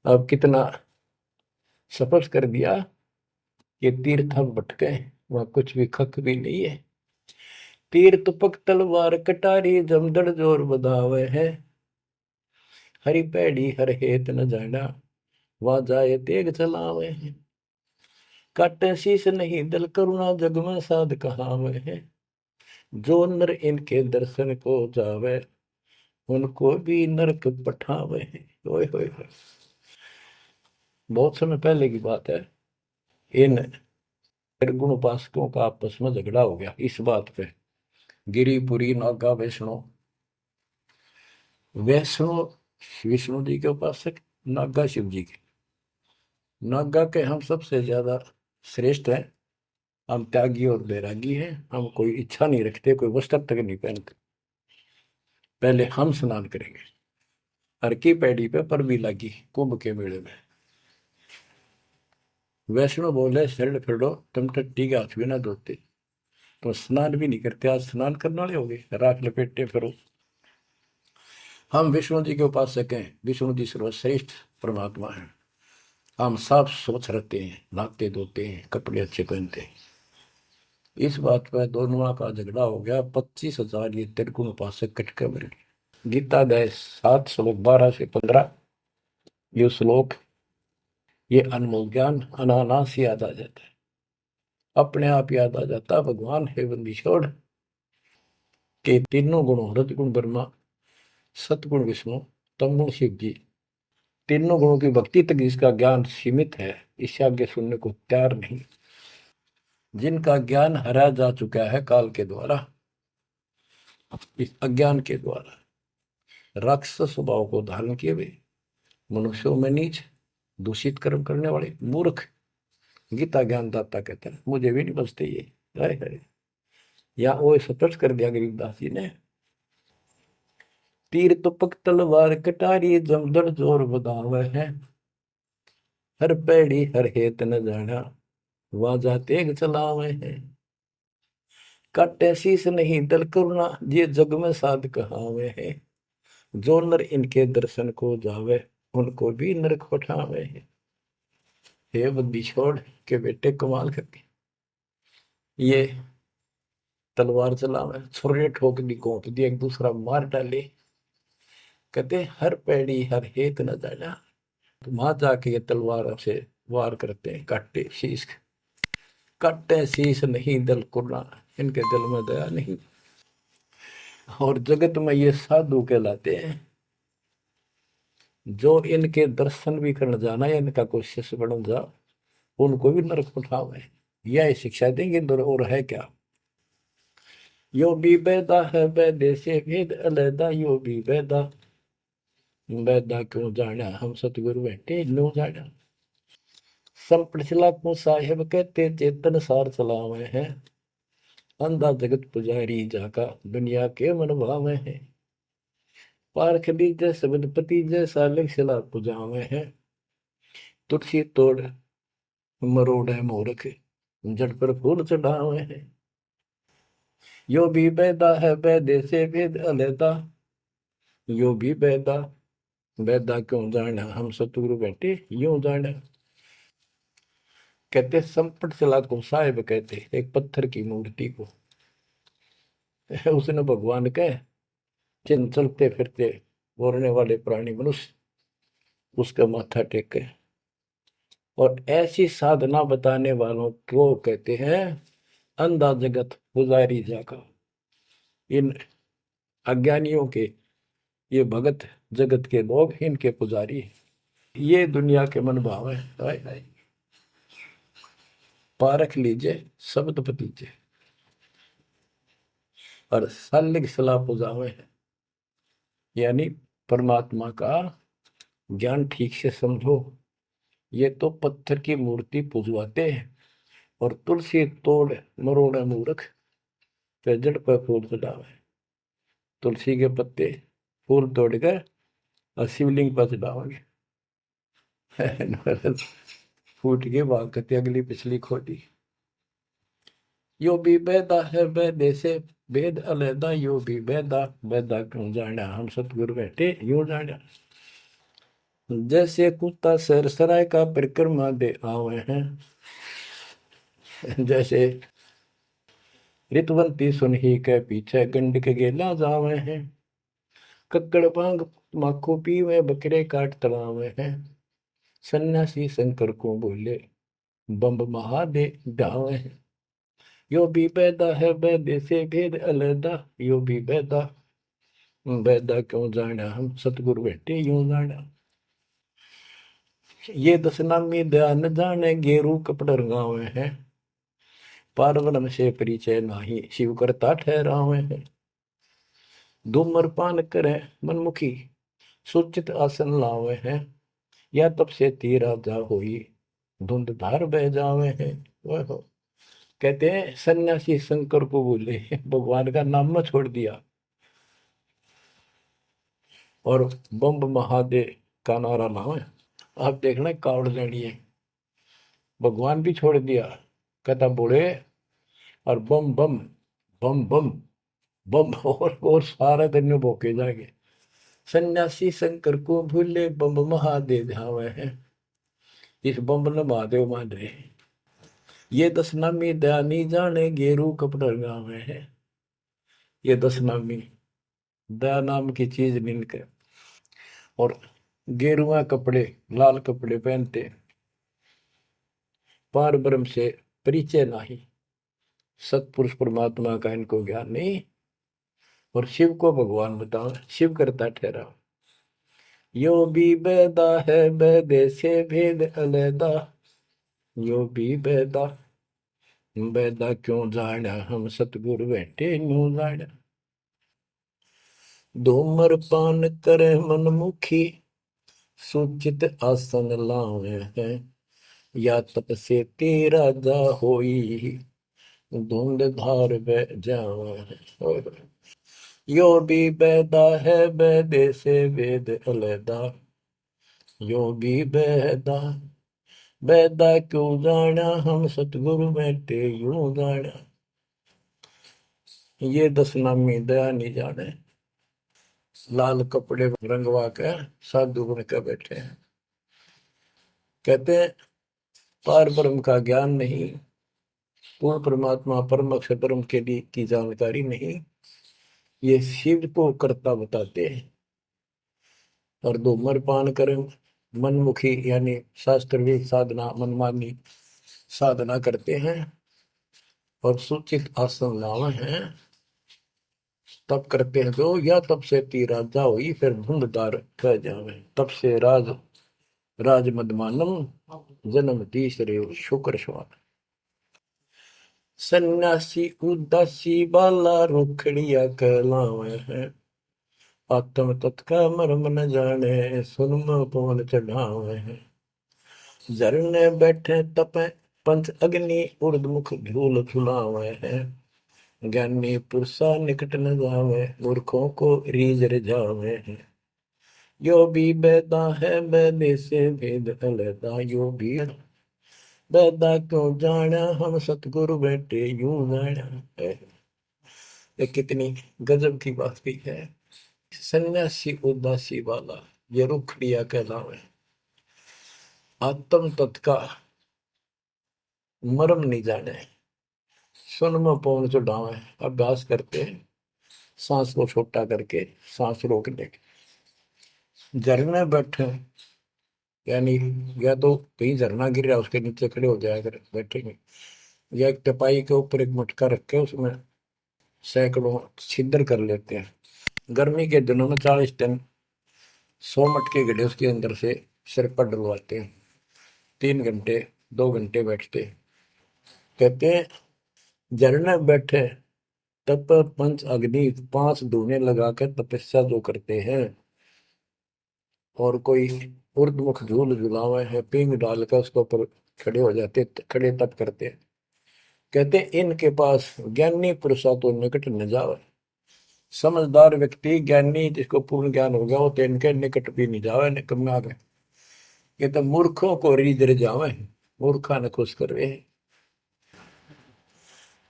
Speaker 1: अब कितना सफर कर दिया, ये तीर्थ हम भटके, वहां कुछ भी खक भी नहीं है। तीर तुपक तलवार कटारी जमदड़ जोर बधावे है, हरी पैड़ी हर हेत न जाना, वहां जाए तेग चलावे है। काटे शीश नहीं दल करुणा जग में साध कहावे है, जो नर इनके दर्शन को जावे, उनको भी नरक पठावे है। ओए होए होए। बहुत समय पहले की बात है, इन निर्गुण उपासकों का आपस में झगड़ा हो गया इस बात पे। गिरिपुरी नागा वैष्णो, वैष्णो विष्णु जी के उपासक, नागा शिव जी के। नागा के हम सबसे ज्यादा श्रेष्ठ हैं, हम त्यागी और बैरागी हैं, हम कोई इच्छा नहीं रखते, कोई वस्त्र तक नहीं पहनते। पहले हम स्नान करेंगे। हर की पैड़ी पे पर भी लगी कुंभ के मेले में। वैष्णो बोले शरण फिरो, तुम टट्टी के हाथ भी ना धोते, तो स्नान भी नहीं करते, आज स्नान करने वाले हो गए, राख लपेटे फिरो। हम विष्णु जी के उपासक हैं, विष्णु जी सर्वश्रेष्ठ परमात्मा है। हम साफ स्वच्छ रहते हैं, नहाते धोते हैं, कपड़े अच्छे पहनते हैं। इस बात पर दोनों का झगड़ा हो गया। 25,000 ये त्रिगुण उपासक कटके मर गए। गीता अध्याय 7 श्लोक 12 से 15, ये श्लोक, ये अनमोल ज्ञान अनायास याद आ जाता है, अपने आप याद आ जाता। भगवान है बंदी छोड़ के तीनों गुणों, रजगुण ब्रह्मा, सतगुण विष्णु, तमगुण शिव जी, तीनों गुणों की भक्ति तक जिसका ज्ञान सीमित है, इससे आगे सुनने को तैयार नहीं। जिनका ज्ञान हरा जा चुका है काल के द्वारा, इस अज्ञान के द्वारा, राक्षस स्वभाव को धारण किए हुए, मनुष्यों में नीच, दूषित कर्म करने वाले मूर्ख, गीता ज्ञानदाता कहते हैं, मुझे भी नहीं बचते ये। अरे अरे, या वो स्पष्ट कर दिया गरीबदास जी ने। तीर तुपक तलवार कटारी जमदड़ जोर बधावे है, हर पैड़ी हर हेत न जाना, वाजा तेग चलावे है। काटे शीस नहीं दल करुणा, ये जग में साध कहावे है, जो नर इनके दर्शन को जावे, उनको भी नरक पठावे है। हे बुद्धि छोड़ के बेटे कमाल करके ये तलवार चलावे, छुरे ठोक दी, घोंप दी, एक दूसरा मार डाले। कहते हर पैड़ी हर हेत न जाना, तो वहां जाके ये तलवार से वार करते हैं, काटे शीश, काटे शीश नहीं दल कुर्ना, इनके दिल में दया नहीं। और जगत में ये साधु कहलाते हैं, जो इनके दर्शन भी करने जाना या इनका कोई शिष्य बन जा, उनको भी नरक उठावे। यह शिक्षा देंगे और है क्या। यो भी बैदा है बैदे से भेद अलैदा, यो भी बैदा, बैदा क्यों जाना हम सतगुरु बैठे नो जाना। संपट चला को साहेब कहते चेतन सार चलावे हैं, अंधा जगत पुजारी जाका दुनिया के मन भावे हैं। पारख दीजय शब्द पति जैसा लिखला पुजावे हैं, तुलसी तोड़ मरोड़े मूर्ख, जड़ पर फूल चढ़ावे हैं। यो भी बैदा है बैदे से भेद अलैदा, यो भी बैदा, बैदा क्यों जाना हम सतगुरु बैठे यूं जाना। कहते संपट चला को साहेब कहते एक पत्थर की मूर्ति को, उसने भगवान कहे, जिन चलते फिरते बोलने वाले प्राणी मनुष्य, उसका माथा टेके। और ऐसी साधना बताने वालों को कहते हैं अंधा जगत पुजारी जाका। इन अज्ञानियों के ये भगत जगत के लोग इनके पुजारी हैं। ये दुनिया के मन भाव है। हाय हाय, पारख लीजिए शब्द पतीजे और सालिग सलाह पुजावे है। यानी परमात्मा का ज्ञान ठीक से समझो। ये तो पत्थर की मूर्ति पुजवाते हैं और तुलसी तोड़ मरोड़े मूर्ख पे जड़ पर फूल चढ़ावे। तुलसी के पत्ते फूल तोड़कर और शिवलिंग पर चढ़ाओगे। फूट के भागते अगली पिछली खोटी। यो भी बेदा है बेदे से भेद अलैदा, यो भी बेदा बेदा क्यों जाना हम सतगुरु बैठे यूं जाना। जैसे कुत्ता सर सराय का परिक्रमा दे आवे हैं, जैसे रितवंती सुनही के पीछे गंड के गेला जावे हैं। कक्कड़ भांग माखो पीवे बकरे काट तलावे हैं। सन्यासी शंकर को बोले बम्ब महादे डावे हैं। यो भी बैदा है बैदे से भेद अलैदा, यो भी बैदा बैदा क्यों जाना हम सतगुरु बैठे यूं जाना। ये दशनामी ध्यान जाने गेरू कपड़ रंगावे हैं। पारब्रह्म से परिचय नाही शिव करता ठहरावे हैं। धूम्रपान करे मनमुखी सुचित आसन लावे हैं। या तब से तीरा जा होई धुंध धार बह जावे हैं। वह कहते हैं सन्यासी शंकर को बोले भगवान का नाम में छोड़ दिया और बम्ब महादेव का नारा लावे। आप देखना कावड़ लेनी है, भगवान भी छोड़ दिया, कहता बोले और बम बम बम बम बम और सारा दिन में भोके जाएंगे। सन्यासी शंकर को भूले बम महादेव ध्यावे हैं। इस बम ने महादेव मान रहे। ये दशनामी दयानी जाने गेरू कपड़ गावे हैं। ये दशनामी दया नाम की चीज मिलकर और गेरुआ कपड़े लाल कपड़े पहनते। पार ब्रह्म से परिचय नहीं, सतपुरुष परमात्मा का इनको ज्ञान नहीं और शिव को भगवान बताओ शिव करता ठहरा। यो भी बैदा है बैदे से भेद अलैदा, यो भी बैदा बैदा क्यों जाना हम सतगुरु बैठे न्यू जाना। धूमर पान करे मनमुखी सुचित आसन लावे हैं। या तप से तेरा जा होई धुंध धार बह जावे। यो भी बैदा है बैदे से वेद अलैदा, यो भी बैदा बैदा क्यों जाना हम सतगुरु बैठे यूं जाना। ये दशनामी दया नहीं जाने, लाल कपड़े रंगवा के साधु बन के बैठे हैं। कहते हैं पार ब्रह्म का ज्ञान नहीं, पूर्ण परमात्मा परम अक्षर ब्रह्म के लिए की जानकारी नहीं, ये शिव को करता बताते हैं। और धूम्रपान करें मनमुखी यानी शास्त्र साधना मनमानी साधना करते हैं और सूचित आसन लावे हैं। तब करते हैं जो या तब से तीरा जाओ ही फिर धुंधदार कह जावे। तब से राज मदमानम जन्म तीसरे शुक्र श्वान। सन्यासी उदासी बाला रुखड़िया कहलावे हैं। आत्म तत्का मर्म न जाने सुनम पवन चढ़ावे हैं। झरने बैठे तपे पंच अग्नि उर्दमुख धूल झुलावे हैं। ज्ञानी पुरुषा निकट न जावे मूर्खों को रीझ रिझावे हैं। यो भी बैदा है बैदे से भेद अलैदा, यो भी बैदा क्यों जाना हम सतगुरु बैठे यूं जाना है। ये कितनी गजब की बात भी है। सन्यासी उदासी वाला ये रुखड़िया कहलावे। आत्म तत्का मर्म नहीं जाने सुन में पौन चढ़ावे। अभ्यास करते हैं सांस को छोटा करके सांस रोकने के। झरने बैठे यानी या तो कहीं झरना गिर रहा है उसके नीचे खड़े हो जाया कर बैठेंगे, या एक टपाई के ऊपर एक मटका रख के उसमें सैकड़ों छिद्र कर लेते हैं। गर्मी के दिनों में 40 दिन 100 मटके गड्ढे उसके अंदर से सिर पर डलवाते हैं। 3 घंटे 2 घंटे बैठते हैं। कहते हैं झरने बैठे तप पंच अग्नि 5 धूने लगाकर तपस्या जो करते हैं, और कोई उर्दमुख झूल झुलावे है पींग डालकर उसके ऊपर खड़े हो जाते, खड़े तप करते हैं। कहते इनके पास ज्ञानी पुरुषा तो निकट न जावे। समझदार व्यक्ति ज्ञानी जिसको पूर्ण ज्ञान हो गया वो तो इनके निकट भी नहीं जावे, निकम्मे आ गए। ये तो मूर्खों को रीझ जावे, मूर्खा ने खुश करवे।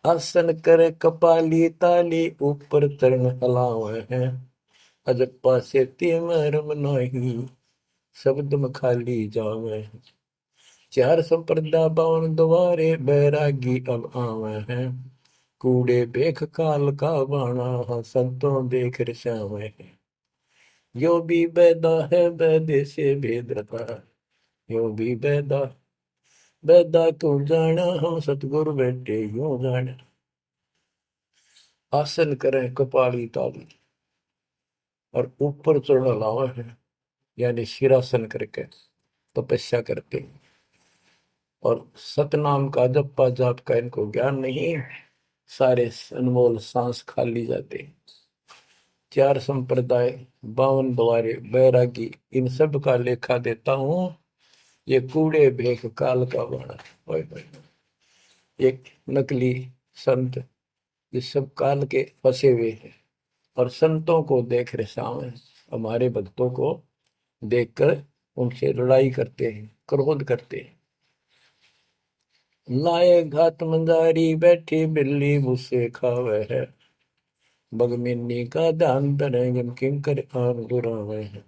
Speaker 1: आसन करे कपाली ताली ऊपर चरण हलावे है, अजप्पा से मरम नहीं शब्द में खाली जावे। चार संप्रदा बावन द्वारे बैरागी अब आवे हैं, कूड़े बेख काल का बाणा संतों देख रसावे हैं। यो भी बैदा है बैदे से भेद रता, यो भी बैदा बैदा क्यों जाना हम सतगुरु बैठे यूं जाना। आसन करें कपाली ताली और ऊपर चढ़ लावा है, यानी शिरासन करके तपस्या करते हैं। और सतनाम का जप्पा जाप का इनको ज्ञान नहीं, सारे अनमोल सांस खाली जाते। चार संप्रदाय 52 द्वारे बैरागी इन सब का लेखा देता हूं, ये कूड़े भेख काल का बाणा। ओए होए, एक नकली संत ये सब काल के फंसे हुए हैं, और संतों को देख रहे सामने, हमारे भक्तों को देखकर उनसे लड़ाई करते हैं, क्रोध करते हैं। लाए घात मंदारी बैठी बिल्ली मुझसे खावे है, बगमिनी का ध्यान धरे किंकर आन दुरावे हैं।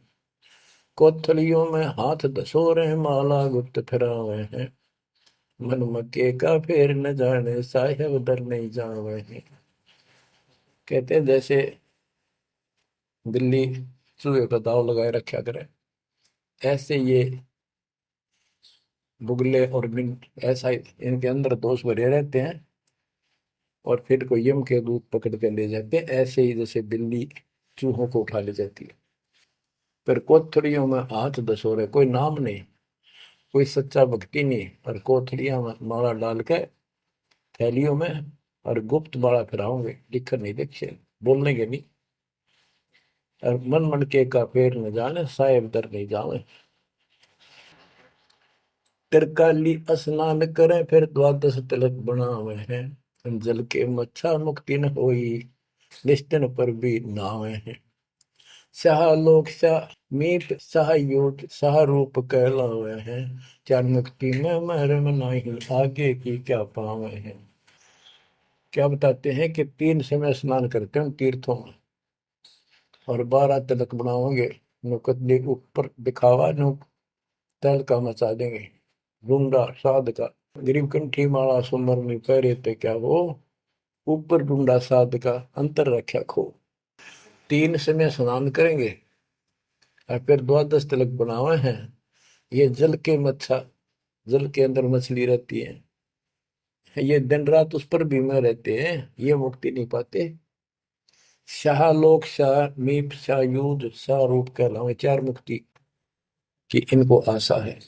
Speaker 1: कोथलियों में हाथ दसोरे माला गुप्त फिरावे हैं, मन मक्के का फेर न जाने साहेब दर नहीं जावे हैं। कहते हैं जैसे बिल्ली चूहे का दाव लगाए रखा करे, ऐसे ये बुगले और मिंट ऐसा इनके अंदर दोष भरे रहते हैं, और फिर कोई यम के दूत पकड़ के ले जाते हैं, ऐसे ही जैसे बिल्ली चूहों को उठा ले जाती है। फिर कोथड़ियों में हाथ दसोरे, कोई नाम नहीं, कोई सच्चा भक्ति नहीं, और कोथड़ियां में माला डाल के थैलियों में, और गुप्त माला फिराओगे, लिखकर नहीं देखे, बोलने के नहीं। और मन मन के का पेड़ न जाने साहेब दर नहीं जावे। तिरकाली स्नान करें फिर द्वादश तिलक बनावे हैं, जल के मच्छा मुक्ति न होई निश्चन पर भी नावे हैं। शाह लोक शाह मीत शाह योग शाह रूप कहलावे हैं, चार मुक्ति में महरम नहीं आगे की क्या पावे हैं। क्या बताते हैं कि 3 समय स्नान करते हैं तीर्थों में, और 12 तिलक बनाओगे, नुकदली ऊपर दिखावा नु तल का मचा देंगे, रूंडा साध का गरीब कंठी माला सुमर में पहरे ते क्या वो, ऊपर डूंडा साध का अंतर रख्या खो। 3 समय स्नान करेंगे और फिर द्वादश तिलक बनावे हैं। ये जल के मच्छा, जल के अंदर मछली रहती है, ये दिन रात उस पर बीमा रहते हैं, ये मुक्ति नहीं पाते। शाह लोक शाह मीप शाह युद्ध शाह रूप कहलावे, 4 मुक्ति की इनको आशा है।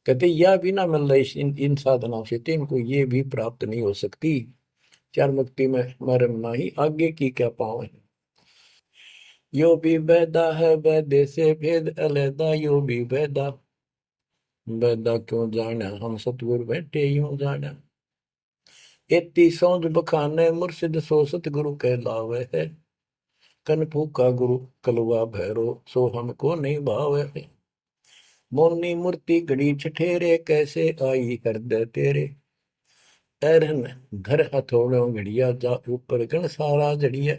Speaker 1: कहते यह भी ना मिल रही इन साधनाओं से, तो इनको ये भी प्राप्त नहीं हो सकती। 4 मुक्ति में मरम नहीं आगे की क्या पावे। यो भी बैदा है बैदे से भेद अलैदा, यो भी बैदा बैदा क्यों जाना हम सतगुरु बैठे यूं जाना। एती सौंद बखाने मुर्शिद सो सतगुरु कहलावे है, कन फूका गुरु कलवा भैरो सो हमको नहीं भावे है। मोनी मूर्ति घड़ी ठठेरे कैसे आई हृदय तेरे, ऐरन घर हथौड़ों घड़िया जा ऊपर गण सारा जड़िया।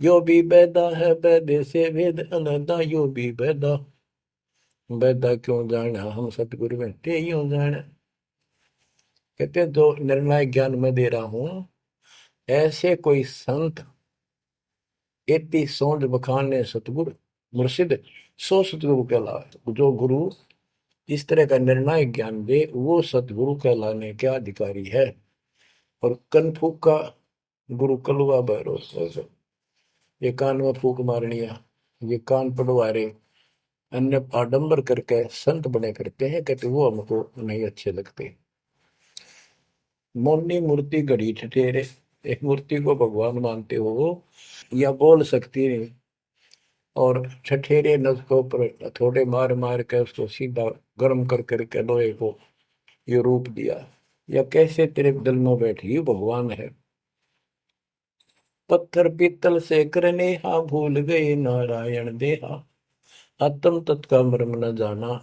Speaker 1: यो भी बैदा है बैदे से भेद अलैदा, यो भी बैदा बैदा क्यों जाना हम सतगुरु बैठे यूं जाना। कहते हैं जो निर्णायक ज्ञान में दे रहा हूं, ऐसे कोई संत एती सौंद बखाने सतगुरु मुर्शिद सो सतगुरु कहलाए। जो गुरु इस तरह का निर्णायक ज्ञान दे वो सतगुरु कहलाने के अधिकारी है। और कनफूक का गुरु कलुआ भैरव, ये कान में फूक मारनिया, ये कान पड़वा रहे, अन्य आडंबर करके संत बने करते हैं, कहते वो हमको नहीं अच्छे लगते। मौनी मूर्ति घड़ी ठठेरे, एक मूर्ति को भगवान मानते हो या बोल सकती नहीं, और ठठेरे नस को ऊपर थोड़े मार मार के उसको सीधा गर्म कर करके लोहे को ये रूप दिया, या कैसे तेरे दिल में बैठी भगवान है। पत्थर पीतल से करने हा, भूल गए नारायण देहा, आत्म तत्का मर्म न जाना,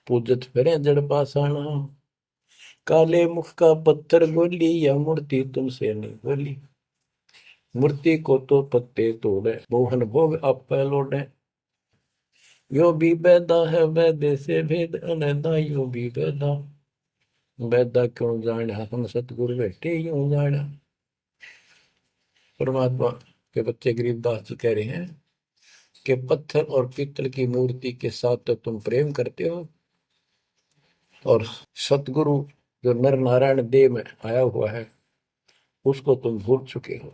Speaker 1: पूजत फिरे जड़ पासाना। काले मुख का पत्थर बोली, या मूर्ति तुमसे नहीं बोली, मूर्ति को तो पत्ते तोड़े, मोहन भोग आप लौटे। यो भी बैदा है वैदे से भेद अनैदा, यो भी बैदा बैदा क्यों जाना, हम सतगुरु बैठे यूं जाना। परमात्मा के बच्चे गरीबदास जी कह रहे हैं कि पत्थर और पीतल की मूर्ति के साथ तो तुम प्रेम करते हो, और सतगुरु जो नर नारायण देह में आया हुआ है उसको तुम भूल चुके हो।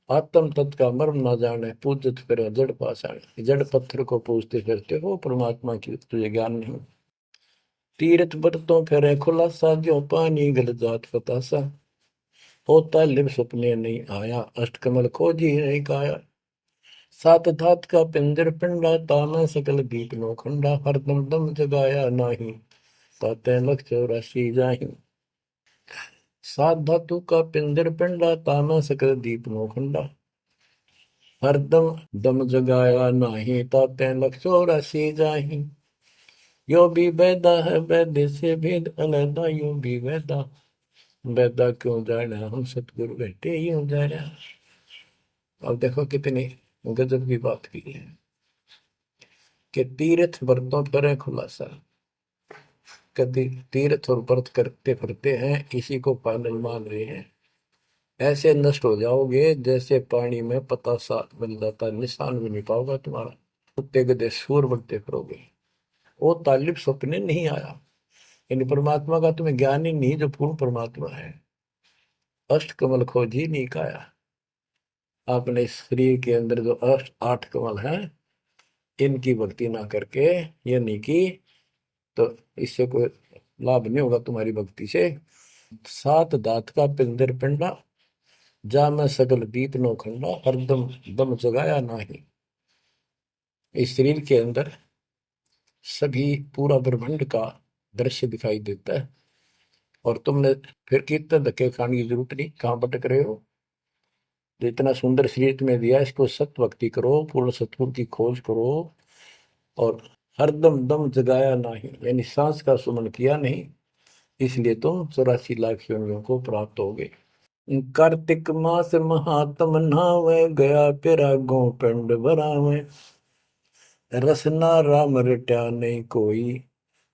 Speaker 1: आत्म तत्व का मर्म ना जाने, पूजत फिर जड़ पाषाण, जड़ पत्थर को पूजते फिरते हो, परमात्मा की तुझे ज्ञान नहीं। तीर्थ बरतों फिर खुलासा, जो पानी गल जात फतासा, होता लिव सपने नहीं आया, अष्टकमल खोजी नहीं काया। सात धात का पिंजर पिंडा, ताना सकल दीप नो खंडा, हरदम दम जगाया नाही, ताते लख 84 जाहि। सात धातु का पिंजर पिंडा, ताना सकल दीप नो खंडा, हरदम दम जगाया नाही, ताते लख 84 जाहि। यो भी वेदा है वैद्य से भेद अलैदा, यो भी वेदा वेदा क्यों जाना, हम सतगुरु बैठे यूं जाना। अब देखो कितनी गजब की बात की है कि तीर्थ व्रतों पर खुलासा, कभी तीर्थ और व्रत करते फिरते हैं, इसी को पालन मान रहे हैं। ऐसे नष्ट हो जाओगे जैसे पानी में पता सा बन जाता, निशान भी नहीं पाओगा तुम्हारा, कुत्ते गधे सूर बनते फिरोगे। वो तालिब सपने नहीं आया, यानी परमात्मा का तुम्हें ज्ञान ही नहीं जो पूर्ण परमात्मा है। अष्ट कमल खोजी नहीं काया, आपने इस शरीर के अंदर जो अष्ट 8 कमल हैं इनकी भक्ति ना करके ये नहीं की तो इससे कोई लाभ नहीं होगा तुम्हारी भक्ति से। सात दात का पिंदर पिंडा, जा मैं सकल दीप नो खंडा, हरदम दम जगाया नाही। इस शरीर के अंदर सभी पूरा ब्रह्मांड का दृश्य दिखाई देता है, और तुमने फिर कीर्तन धक्के खाने की जरूरत नहीं, कहाँ भटक रहे हो। जो इतना सुंदर शरीर तुम्हें दिया, इसको सत भक्ति करो, पूर्ण सतगुरु की खोज करो, और हरदम दम जगाया नहीं, यानी सांस का सुमन किया नहीं, इसलिए तुम 84 लाख योनियों को प्राप्त हो गए। कार्तिक मास महात्म नहावे, गया पिरागो पिंड भरावे, रसना राम रट्या नहीं कोई,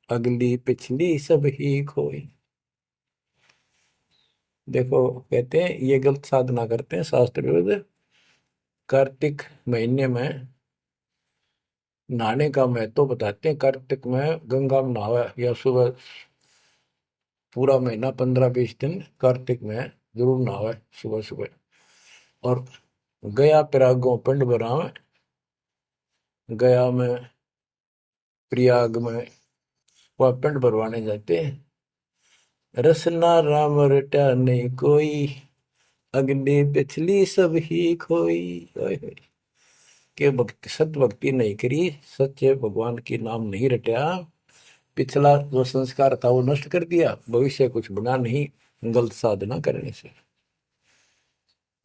Speaker 1: अगली पिछली सब ही खोई। देखो कहते हैं ये गलत साधना करते हैं शास्त्र विरुद्ध। कार्तिक महीने में नहाने का महत्व बताते हैं। कार्तिक में गंगा में नहावा, या सुबह पूरा महीना 15-20 दिन कार्तिक में जरूर नहावे सुबह सुबह। और गया प्रयागों पिंड भरावे, गया में प्रयाग में वह पिंड भरवाने जाते हैं। रसना राम रटा नहीं कोई, अगली पिछली सब ही खोई। के भक्ति सत भक्ति नहीं करी, सच्चे भगवान की नाम नहीं रटा, पिछला जो संस्कार था वो नष्ट कर दिया, भविष्य कुछ बना नहीं गलत साधना करने से।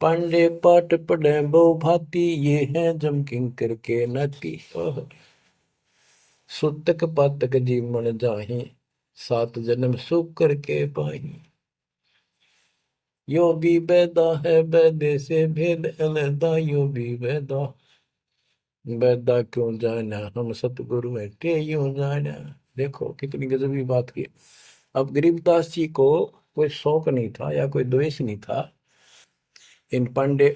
Speaker 1: पांडे पाठ पढ़े बहु भांति, ये है जम किंकर के नाती। सुतक पातक जीवन जाहि, 7 जन्म सुख करके पाही। यो भी बैदा है वैदे से भेद अलैदा, यो भी बैदा बैदा क्यों जाना, हम सतगुरु बैठे यूं जाना। देखो कितनी गजबी बात की। अब गरीबदास जी को कोई शौक नहीं था या कोई द्वेष नहीं था इन पांडे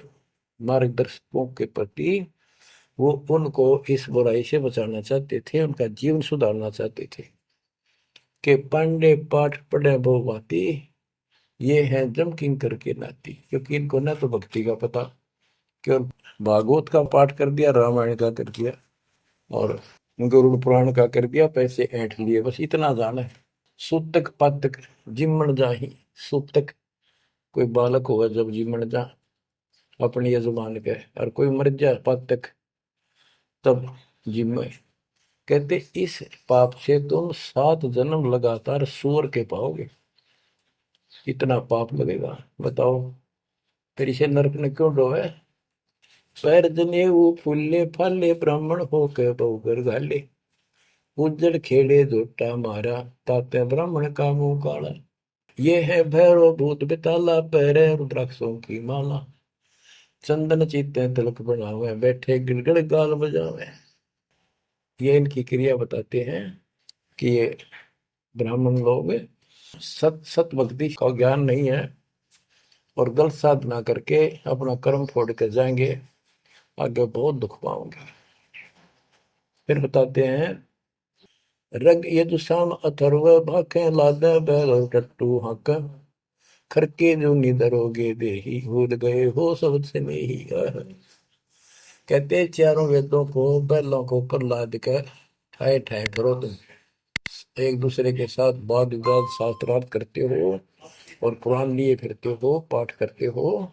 Speaker 1: मार्गदर्शकों के प्रति, वो उनको इस बुराई से बचाना चाहते थे, उनका जीवन सुधारना चाहते थे कि पांडे पाठ पढ़े बहु भांति, ये है जम किंकर के नाती। क्योंकि इनको ना तो भक्ति का पता, केवल भागवत का पाठ कर दिया, रामायण का कर दिया और गरुड़ पुराण का कर दिया, पैसे ऐंठ लिए, बस इतना जाना है। सूतक पातक जिमण जाही, सूतक कोई बालक होगा जब जिमण जा अपने यजमान के, और कोई मर जा पातक तब जिम। कहते इस पाप से तुम 7 जन्म लगातार सूअर के पाओगे, इतना पाप लगेगा। बताओ फिर इसे नरक ने क्यों डोवे। पैर जने वो फूले फाले, ब्राह्मण हो के बहुगर घाले, उज्जड़ खेड़े झोटा मारा, ताते ब्राह्मण का मुंह काला। ये है भैरव भूत बेताला, पैरे रुद्राक्षों की माला, चंदन चीते तिलक बनावे, बैठे गिड़गड़ गाल बजावे। ये इनकी क्रिया बताते हैं कि ये ब्राह्मण लोग सत सत भक्ति का ज्ञान नहीं है और गलत साधना करके अपना कर्म फोड़ के जाएंगे, आगे बहुत दुख पाओगे। फिर बताते हैं रग यजुषाम अथर्व भाखे, लादे बैल टट्टू हक, खरके जो निधरोगे देही, भूल गए हो सब से नहीं। कहते चारों वेदों को बैलों को ऊपर लाद कर ठाए ठाए करो, तुम एक दूसरे के साथ वाद विवाद शास्त्रार्थ करते हो और कुरान लिए फिरते हो, पाठ करते हो।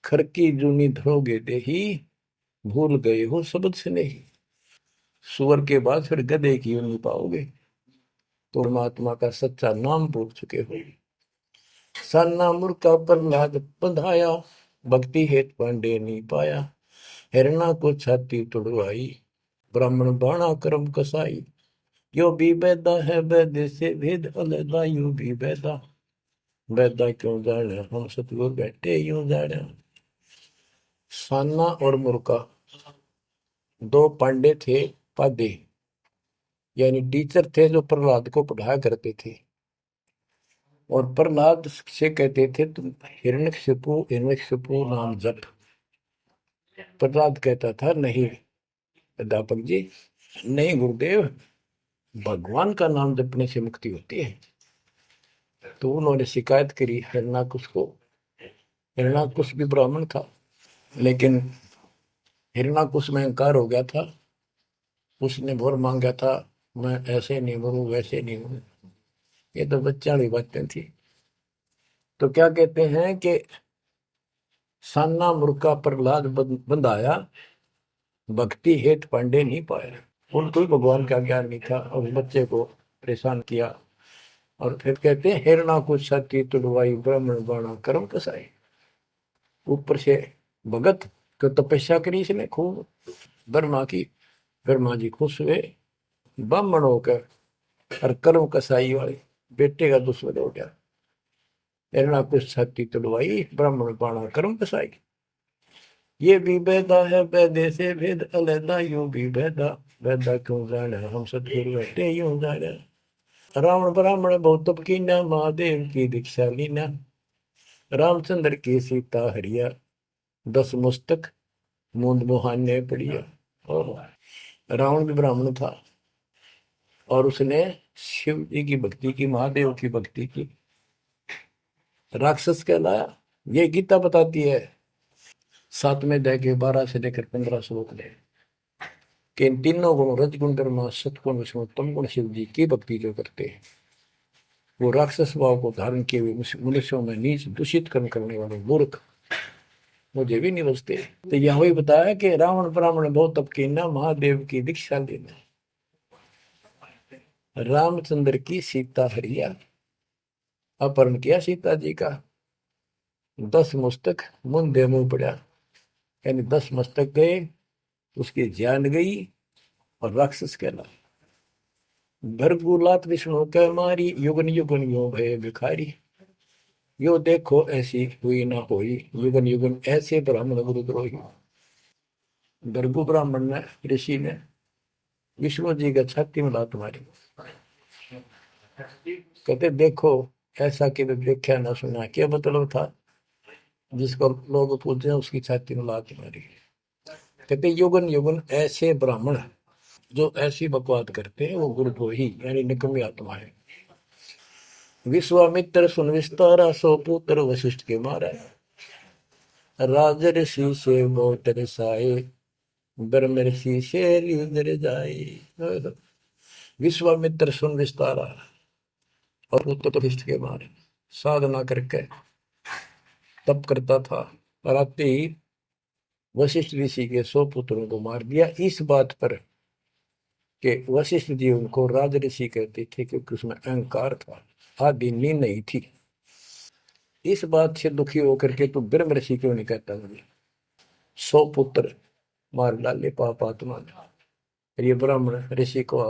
Speaker 1: खरकी जूनी धरोगे देही, भूल गए हो शब्द से नहीं। सुअर के बाद फिर गधे की यूं नहीं पाओगे, तो परमात्मा का सच्चा नाम भूल चुके हो। सन्ना मुर्का प्रहलाद बंधाया, भक्ति हेत पांडे नहीं पाया, हिरणा को छाती तुड़वाई, ब्राह्मण बाणा कर्म कसाई। यो भी बैदा है वैद्य से भेद अलगा, यूं भी बैदा, बैदा क्यों जाने हम सतगुर बैठे यूं जाने। सान्ना और मुर्का 2 पांडे थे, पादे यानी टीचर थे जो प्रहलाद को पढ़ाया करते थे। और प्रहलाद से कहते थे तुम हिरण्यकशिपु नाम जप। प्रहलाद कहता था नहीं अध्यापक जी, नहीं गुरुदेव, भगवान का नाम जपने से मुक्ति होती है। तो उन्होंने शिकायत करी हिरण्याकुश को। हिरण्याकुश भी ब्राह्मण था, लेकिन हिरण्याकुश में अहंकार हो गया था। उसने वर मांगा था, मैं ऐसे नहीं मरूं वैसे नहीं मरूं। ये तो बच्चा वाली बातें थी। तो क्या कहते हैं कि सान्ना मुर्का प्रहलाद बंधाया, भक्ति हेत पांडे नहीं पाया। उनको भी भगवान का ज्ञान नहीं था और उस बच्चे को परेशान किया। और फिर कहते हैं हिरणा को छाती तुड़वाई, ब्राह्मण बाणा कर्म कसाई। ऊपर से भगत को तपस्या करी इसने खूब ब्रह्मा की, ब्रह्मा जी खुश हुए, ब्राह्मण होकर और कर्म कसाई वाले बेटे का दुश्मन हो गया। हिरणा को छाती तुड़वाई, ब्राह्मण बाणा कर्म कसाई। ये भी बैदा है बैदे से भेद अलैदा, यूं भी बैदा, बैदा क्यों जाने हम सतगुरु बैठे यूं जाने। रावण ब्राह्मण बहुत तप कीना, महादेव की दीक्षा लीना, रामचंद्र की सीता हरिया, 10 मुस्तक मूंद मुहाने पड़िया। और रावण भी ब्राह्मण था और उसने शिव जी की भक्ति की, महादेव की भक्ति की, राक्षस कहलाया। ये गीता बताती है 7वें अध्याय के 12 से लेकर 15 श्लोक में कि इन तीनों गुण रजगुण ब्रह्मा सतगुण विष्णु तम गुण शिव जी की भक्ति जो करते हैं, वो राक्षस भाव को धारण किए हुए मनुष्यों में नीच दूषित कर्म करने वाले मूर्ख मुझे भी नहीं बचते। तो यह वही बताया कि रावण ब्राह्मण बहुत तप कीना, महादेव की दीक्षा लेना, रामचंद्र की सीता हरिया, अपहरण किया सीता जी का, 10 मस्तक मुंदे मुंह पड़ा, यानी 10 मस्तक गए, उसकी जान गई और राक्षस कहला। भरगुलात विष्णु कह मारी, युगन युगन यो भय भिखारी, यो देखो ऐसी हुई ना होई, युगन युगन ऐसे ब्राह्मण गुरुद्रोही। भरगु ब्राह्मण ने, ऋषि ने विष्णु जी का छाती में लात मारी। कहते देखो ऐसा कि देखा ना सुना, क्या मतलब था, जिसको लोग पूछते हैं उसकी छाती में लात मारी। कहते युगन युगन ऐसे ब्राह्मण जो ऐसी बकवाद करते हैं वो गुरुद्रोही यानी निकम्मी आत्मा है। विश्वामित्र सुन विस्तारा, सो पुत्र वशिष्ठ के मारा। राजर्षि से बहुत रसाए, ब्रह्म ऋषि से उधर जाए। विश्वामित्र सुन विस्तारा और पुत्र वशिष्ठ के मारे। साधना करके तप करता था और आते ही वशिष्ठ ऋषि के 100 पुत्रों को मार दिया। इस बात पर कि वशिष्ठ जी उनको राज ऋषि कहते थे क्योंकि उसमें अहंकार था, आदि नींद नहीं थी। इस बात से दुखी होकर के तू ब्रह्म ऋषि क्यों नहीं कहता मुझे? 100 पुत्र मार डाले पाप आत्मा ने। ये ब्राह्मण ऋषि को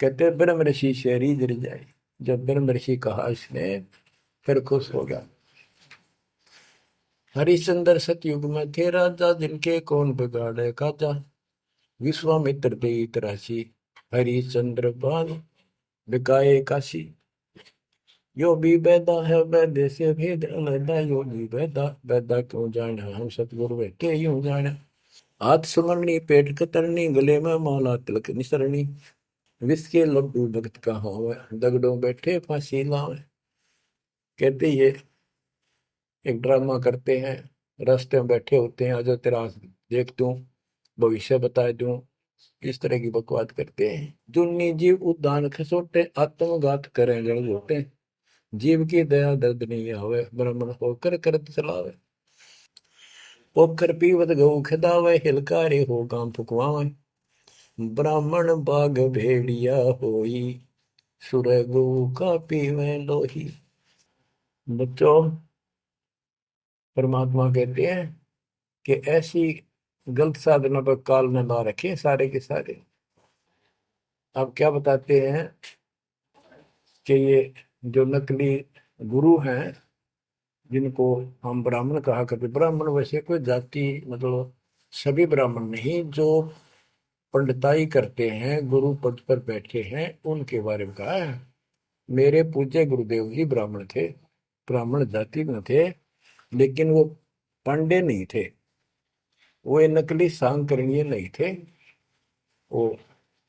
Speaker 1: कहते ब्रह्म ऋषि से रीझ जाए। जब ब्रह्म ऋषि कहा इसने फिर खुश हो गया। हरिश्चंद्र सतयुग में थे राजा, जिनके कौन बिगाड़े काजा। विश्वामित्र दे राशि, हरिश्चंद्र बान बिकाए काशी। यो भी बैदा है वैद्य से भेद अलैदा, यो भी बैदा बैदा क्यों जाना, हम सतगुरु बैठे यूं जाना। हाथ सुमरनी पेट कतरनी, गले में माला तिलक निसरनी। विष के लड्डू भगत का हो, दगड़ों बैठे फांसी लावे। कहते ये एक ड्रामा करते हैं, रास्ते में बैठे होते हैं, आज तेरा देख दूं, भविष्य बता दूं, इस तरह की बकवाद करते हैं। जुन्नी जीव उद्दान खसोटे, आत्मघात करें जड़ घोटे। जीव की दया दर्द नहीं आवे, ब्राह्मण होकर करत चलावे। पोखर पीवत गऊ खिदावे, हिलकारे हो गांव फुकवावे। ब्राह्मण बाग भेड़िया होई, सुर गऊ का पीवे लोही। बच्चों, परमात्मा कहते हैं कि ऐसी गलत साधना पर काल न ला रखे सारे के सारे। अब क्या बताते हैं कि ये जो नकली गुरु हैं जिनको हम ब्राह्मण कहा करते, ब्राह्मण वैसे कोई जाति मतलब सभी ब्राह्मण नहीं, जो पंडिताई करते हैं गुरु पद पर बैठे हैं उनके बारे में कहा है। मेरे पूज्य गुरुदेव ही ब्राह्मण थे, ब्राह्मण जाति में थे, लेकिन वो पांडे नहीं थे, वो नकली सांकरणीय नहीं थे, वो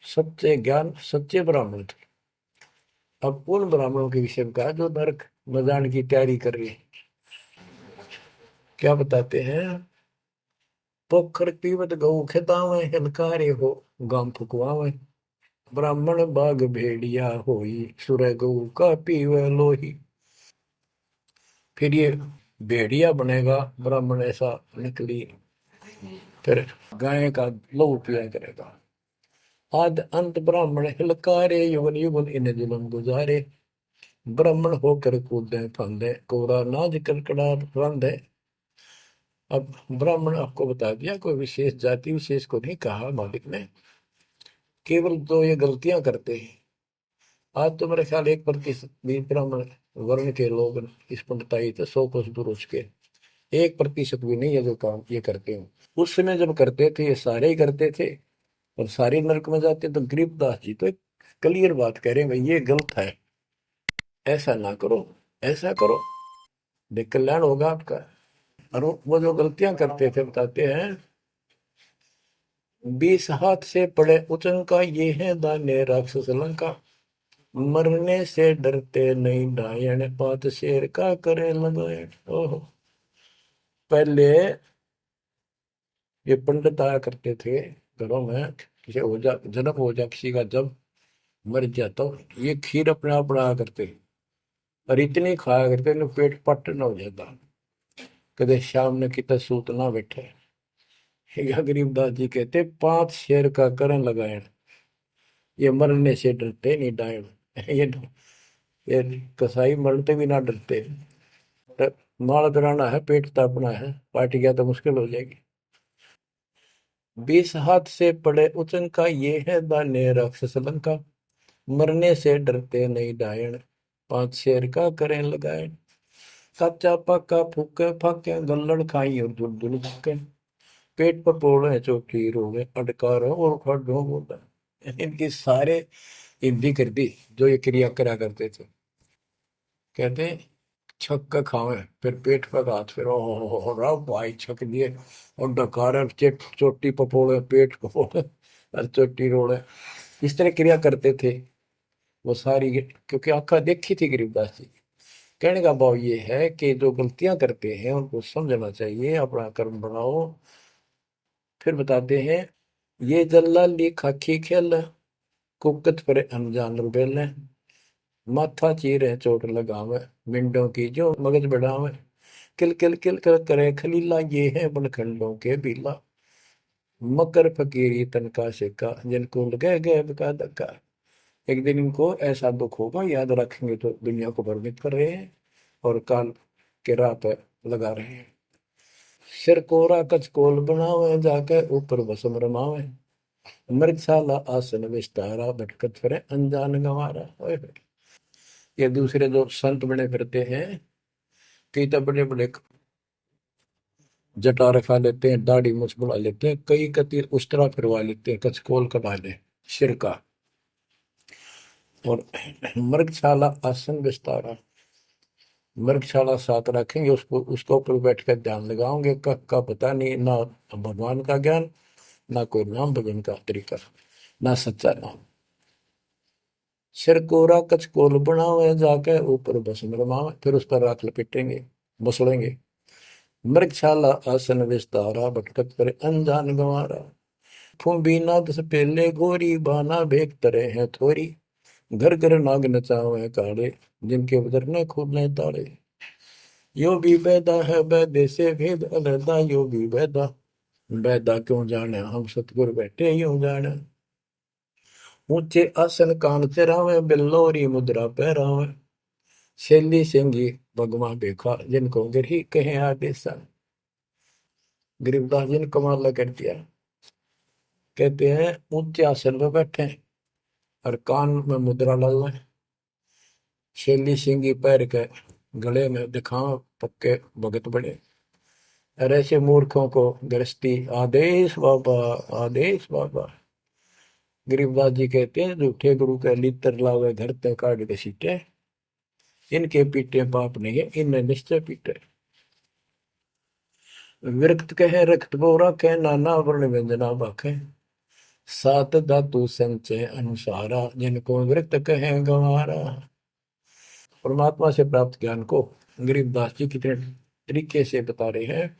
Speaker 1: सच्चे ज्ञान सच्चे ब्राह्मण थे। अब उन ब्राह्मणों के विषय में कहा जो नरक में जाने की तैयारी कर रही है। क्या बताते हैं? पोखर पीवत गऊ खेतावे, हिलकारे हो गांव फुकवावे। ब्राह्मण बाग भेड़िया होई, सुर गऊ का पीवे लोही। फिर ये भेड़िया बनेगा ब्राह्मण, ऐसा निकली, फिर गाय का लहू पिया करेगा। आद अंत ब्राह्मण हिलकारे, युगन युगन इन जुलम गुजारे। ब्राह्मण होकर कूदे फंदे, कोरा नाज कड़कड़ा रंधे। अब ब्राह्मण आपको बता दिया, कोई विशेष जाति विशेष को नहीं कहा मालिक ने, केवल तो ये गलतियां करते हैं। आज तो मेरे ख्याल 1% भी ब्राह्मण वर्ण के लोग इस पंडिताई तो 100 कोस दूर उसके 1% भी नहीं है जो काम ये करते हैं। उस समय जब करते थे ये सारे ही करते थे और सारे नरक में जाते। तो गरीबदास जी तो एक क्लियर बात कह रहे हैं, भाई ये गलत है, ऐसा ना करो, ऐसा करो, देख कल्याण होगा आपका। और वो जो गलतियां करते थे बताते हैं, 20 हाथ से पड़े उचंका, ये है दाने राक्षस लंका। मरने से डरते नहीं डायन, पात शेर का करे लगाए। ओहो, पहले ये पंडित आया करते थे घरों में, किसी हो जा जन्म हो जा किसी का, जब मर जाता तो ये खीर अपने आप बनाया करते और इतनी खाया करते न पेट पट न हो जाता, कदे शाम ने कितना सूत ना बैठे। या गरीबदास जी कहते 5 शेर का करण लगाए, ये मरने से डरते नहीं डायन। ये कसाई मरते भी ना डरते। माल कराना है, पेट तापना है, पार्टी गया तो मुश्किल हो जाएगी। 20 हाथ से पड़े उचंका, ये है दाने राक्षस लंका। मरने से डरते नहीं डायन, 5 शेर का करें लगाए। कच्चा पक्का फूके फाके, गल्लड़ खाई और दुल दुल फूके। पेट पर पोड़े चौकी रोगे, अटकारो और खड़ो बोला। इनकी सारे हिंदी कर दी जो ये क्रिया करा करते थे। कहते छक के खावे, फिर पेट पे हाथ, फिर ओ रहा भाई छक दिए, और डकार चोटी पपोड़े, पेट पपोड़े और चोटी रोड़े, इस तरह क्रिया करते थे वो सारी, क्योंकि आंखा देखी थी गरीबदास जी। कहने का भाव ये है कि जो गलतियां करते हैं उनको समझना चाहिए, अपना कर्म बनाओ। फिर बताते हैं, ये जल्लाली खाकी खेल, कुकत पर अनजान रुबेल, माथा चीरे चोट लगावे, मिंडों की जो मगज बढ़ावे, किल किल किल कर करे खलीला, ये है बनखंडों के बीला, मकर फकीरी तनका सिक्का, जिनको लगे गए का धक्का। एक दिन इनको ऐसा दुख होगा, याद रखेंगे तो दुनिया को भ्रमित कर रहे हैं और काल के राह पे लगा रहे हैं। सिर कोरा कचकोल बनावे, जाके ऊपर भस्म रमावे, मृगशाला आसन विस्तारा, भटकत फिरे अनजान गंवारा। ये दूसरे जो संत बने फिरते हैं, कई तो बड़े बड़े जटा रखा लेते हैं, दाढ़ी मूछ बढ़ा लेते हैं, कई कति उस्तरा फिरवा लेते हैं, कचकोल कटा ले सिर का, और मृगशाला आसन विस्तारा, मृगशाला साथ रखेंगे, उसको उसके ऊपर बैठ कर ध्यान लगाओगे, का पता नहीं, ना भगवान का ज्ञान, ना कोई नाम भजन का तरीका, ना सच्चा नाम। सिर कोरा कचकोल बनावे, जाके ऊपर भस्म रमावे, फिर उस पर राख लपेटेंगे, बसड़ेंगे। मृगशाला आसन विस्तारा, भटकत करे अनजान गंवारा, फूंबी नाद से पहले गोरी, बाना भेक तरे हैं थोरी, घर घर नाग नचावे काले, जिनके उधर न खुले ताले। यो भी बैदा है बैदे से भेद अलहदा, यो भी बैदा, बैदा क्यों जाने हम सतगुर बैठे यूं जाने। ऊंचे आसन कान चरावे, बिल्लोरी मुद्रा पहरावे, शैली सिंगी भगवा देखा, जिनको गिरही कहे आदेशा। गरीबदास जी ने कमाल कर दिया, कहते हैं ऊंचे आसन पर बैठे और कान में मुद्रा डाल लें, शैली सिंगी पैर के गले में दिखाओ पक्के भगत बड़े, और ऐसे मूर्खों को गृहस्थी आदेश बाबा, आदेश बाबा। गरीबदास जी कहते हैं, झूठे गुरु के लितर लावे, घर ते काट के सीटे, इनके पीटे पाप नहीं है, इन्हें निश्चय पीटे। विरक्त कहे रक्त बोरा के, नाना वर्ण व्यंजना बाखे, सात धातु संचय अनुसारा, जिनको विरक्त कहे गंवारा। परमात्मा से प्राप्त ज्ञान को गरीबदास जी कितने तरीके से बता रहे हैं।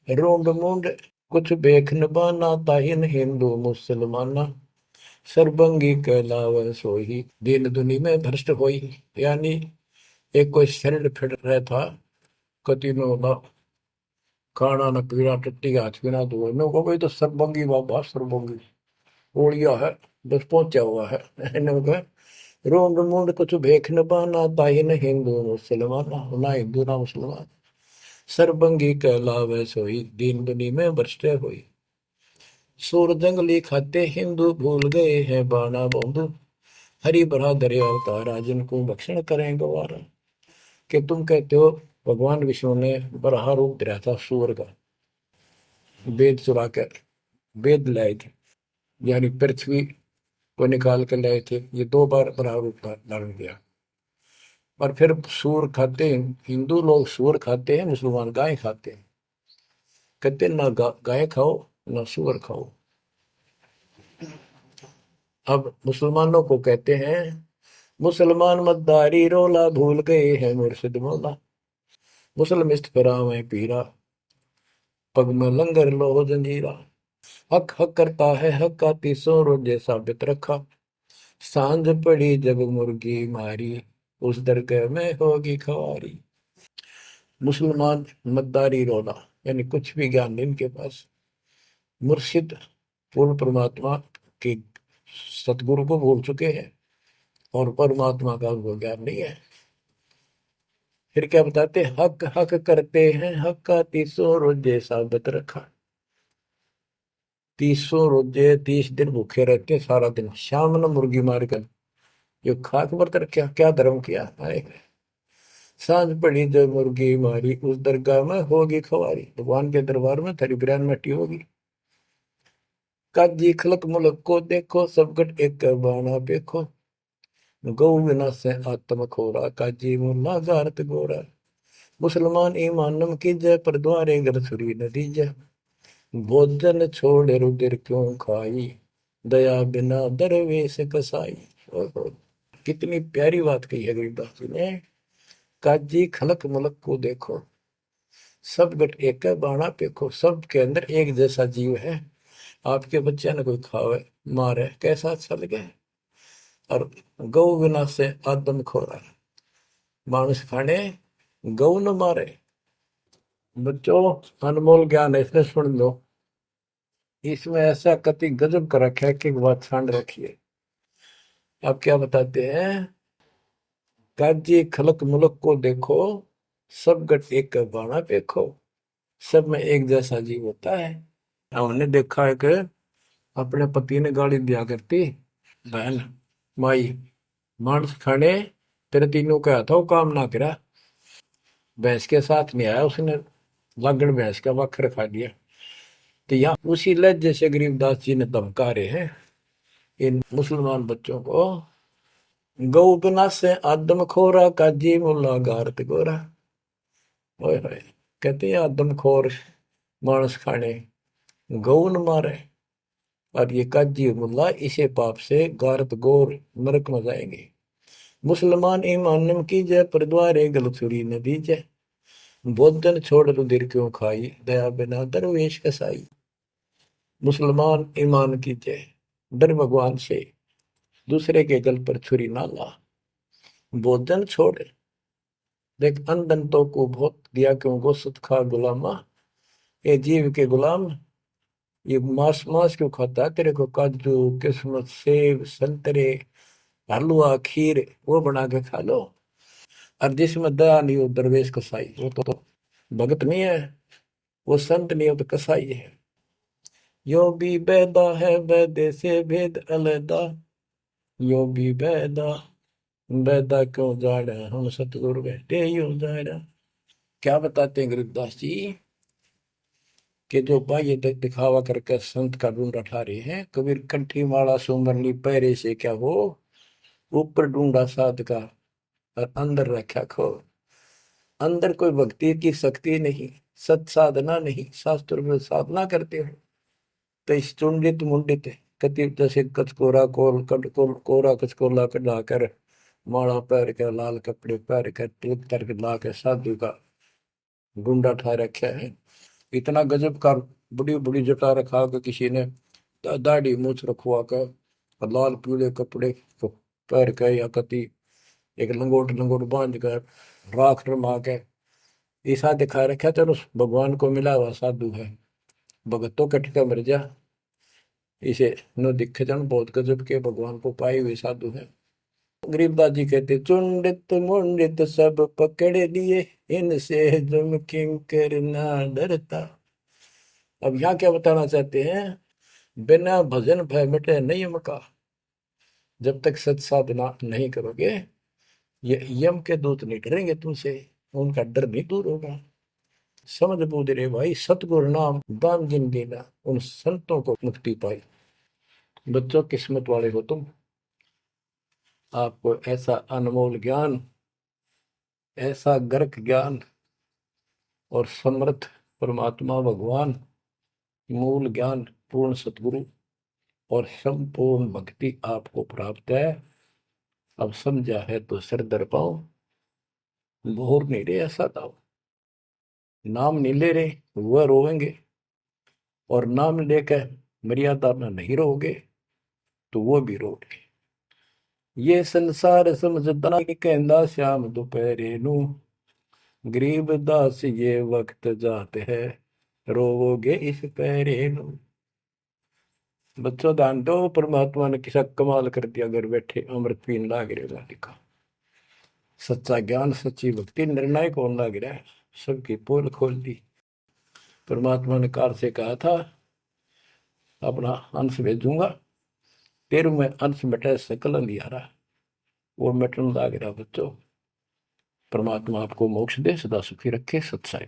Speaker 1: रोंड मुंड कुछ बेख न बाना, ताहिन हिंदू मुसलमाना, सरबंगी कहलावे सोही, दीन दुनी में भ्रष्ट होई। यानी एक कोई शरीर फिट रहा था, कति में होता खाना न पीना, टट्टी हाथ पीना धोए, मैं को भाई तो सरबंगी बाबा, सरबंगी ओलिया है, बस पहुंचा हुआ है। रोंड मुंड कुछ भेख न बाना, ताहिन हिंदू मुसलमाना, ना हिंदू ना मुसलमान, सरबंगी कहलावे सोई, दीन दुनी में भ्रष्ट होई। सूर जंगली खाते हिंदू, भूल गए हैं बाना बंधु, हरि भरा दरिया उतारा, जिनको भक्षण करें गवारा। कि तुम कहते हो भगवान विष्णु ने बराह रूप धरा था सूर का, वेद चुरा कर वेद लाए थे, यानी पृथ्वी को निकाल कर लाए थे, ये दो बार बराह रूप धारण किया। और फिर सूर खाते हैं हिंदू लोग, सूर खाते हैं, मुसलमान गाय खाते हैं। कहते ना गाय खाओ ना सूअर खाओ। अब मुसलमानों को कहते हैं, मुसलमान मद्दारी रोला, भूल गए हैं मुर्शिद मौला, मुसलमिस्त फरावे पीरा, पग में लंगर लो जंजीरा। हक हक करता है हक का, तीसों रोजे साबित रखा, सांझ पड़ी जब मुर्गी मारी, उस दरगाह में होगी खवारी। मुसलमान मद्दारी रोला, यानी कुछ भी ज्ञान नहीं इनके पास, मुर्शिद पूर्ण परमात्मा के सतगुरु को भूल चुके हैं और परमात्मा का उनको ज्ञान नहीं है। फिर क्या बताते, हक हक करते हैं हक का, तीसों रोजे साबित रखा। तीसों रोजे 30 दिन भूखे रहते, सारा दिन, शाम न मुर्गी मार कर जो खाक व्रत रखा, क्या धर्म किया है। सांझ पड़ी जब मुर्गी मारी, उस दरगाह में होगी खवारी, भगवान के दरबार में तेरी बिरयानी मट्टी होगी। काजी खलक मुलक को देखो, सब गट एक बाना देखो, गौ बिना से आत्म खोरा, काजी मुल्ला गारत गोरा। मुसलमान ईमान नम कीजय, पर द्वारे घर छुरी न दीजय। भोजन छोड़ रुधिर क्यों खाई, दया बिना दरवेश कसाई। ओहो, कितनी प्यारी बात कही है गरीबदास जी ने। काजी खलक मलक को देखो, सब गट एक बाणा पेखो। सब के अंदर एक जैसा जीव है। आपके बच्चे ने कोई खावे मारे कैसा अच्छा लगे। और गौ बिना से आदम खोरा, मानुष खाने गौ न मारे। बच्चों, अनमोल ज्ञान है, इसमें सुन लो। इसमें ऐसा कति गजब कर रखा है कि बात छांड रखी है। आप क्या बताते हैं? काजी खलक मुलक को देखो, सब गट एक बाणा पेखो। सब में एक जैसा जीव होता है। हमने देखा है कि अपने पति ने गाली दिया करती बहन माई, मांस खाने तेरे तीनों का था वो काम ना करा, भैंस के साथ नहीं आया उसने, लागण भैंस का वक्र खा लिया। तो यहाँ उसी लहजे से गरीबदास जी ने धमका रहे हैं इन मुसलमान बच्चों को। गौ बिना से आदम खोरा, काजी मुल्ला गारत गोरा। ओए होए, कहते हैं आदम खोर मांस खाने गौ न मारे, और ये काजी मुल्ला इसे पाप से गारत गोर नरक में जाएंगे। मुसलमान ईमान की जय, पर द्वारे गल छुरी न दीजय। भोजन छोड़ रुधिर क्यों खाई, दया बिना दरवेश कसाई। मुसलमान ईमान की जय, डर भगवान से, दूसरे के गल पर छुरी ना ला। भोजन छोड़, देख अंधन तो को बहुत दिया क्यों गोसत खा गुलामा। ये जीव के गुलाम, ये मांस मांस क्यों खाता है? तेरे को काजू किस्मत सेब संतरे हलवा खीर वो बना के खा लो। और जिसमें दया नहीं हो दरवेश कसाई, वो तो भगत नहीं है, वो संत नहीं हो तो कसाई है। यो भी बैदा है बैदे से भेद अलैदा, यो भी बैदा बैदा क्यों जाड़ा, हम सतगुरु बैठे यो जाड़ा। क्या बताते हैं गरीबदास जी कि जो बाह्य दिखावा करके संत का ढूंढा ठा रहे हैं। कबीर कंठी माला सुमरनी पहरे से क्या हो, ऊपर ढूंढा साध का और अंदर रखा खो। अंदर कोई भक्ति की शक्ति नहीं, सत साधना नहीं, शास्त्र में साधना करते हो तो इस चुंडित मुंडित कति जैसे कचकोरा कोल कट कोल कोरा कचकोला कटा कर माला पैर के लाल कपड़े पैर कर तिलक कर ला के साधु का गुंडा ठा रखा है। इतना गजब का बड़ी बड़ी जटा रखा के किसी ने दाढ़ी मूछ रखवा कर और लाल पीले कपड़े पैर के या कति एक लंगोट लंगोट बांध कर राख रमा के ऐसा दिखा रखा। चलो भगवान को मिला हुआ साधु है, भगतों कटका मर जा, इसे नो दिखे जन बहुत गजब के भगवान को पाए हुए साधु है। गरीबदास जी कहते चुंडित मुंडित सब पकड़ लिए, इनसे जम किंकर ना डरता। अब यहाँ क्या बताना चाहते हैं? बिना भजन भय मिटे नहीं मका। जब तक सत साधना नहीं करोगे ये यम के दूत नहीं डरेंगे तुमसे, उनका डर नहीं दूर होगा। समझ बूझ रे भाई, सतगुरु नाम दान जिन देना, उन संतों को मुक्ति पाई। बच्चों, किस्मत वाले हो तुम, आपको ऐसा अनमोल ज्ञान, ऐसा गर्क ज्ञान और समर्थ परमात्मा भगवान, मूल ज्ञान पूर्ण सतगुरु और संपूर्ण भक्ति आपको प्राप्त है। अब समझा है तो सिर दर पाओ, भोर नहीं रहे ऐसा दाओ। नाम नहीं ले रहे वह रोएंगे, और नाम लेकर मर्यादा में नहीं रहोगे तो वो भी रोगे। ये संसार समझदा कहंदा श्याम दोपहरे नू, गरीब दास ये वक्त जाते है, रोवोगे इस पहरे नू। बच्चों ध्यान दो, परमात्मा ने किसा कमाल कर दिया, घर बैठे अमृत पीन लाग रहे लिखा। सच्चा ज्ञान सच्ची भक्ति निर्णायक होने लग रहा है, सबकी पोल खोल दी। परमात्मा ने काल से कहा था अपना अंश भेजूंगा, तेरु में अंश मिटे सकल अंधियारा, वो मिटन लग रहा। बच्चों, परमात्मा आपको मोक्ष दे, सदा सुखी रखे। सत्साई।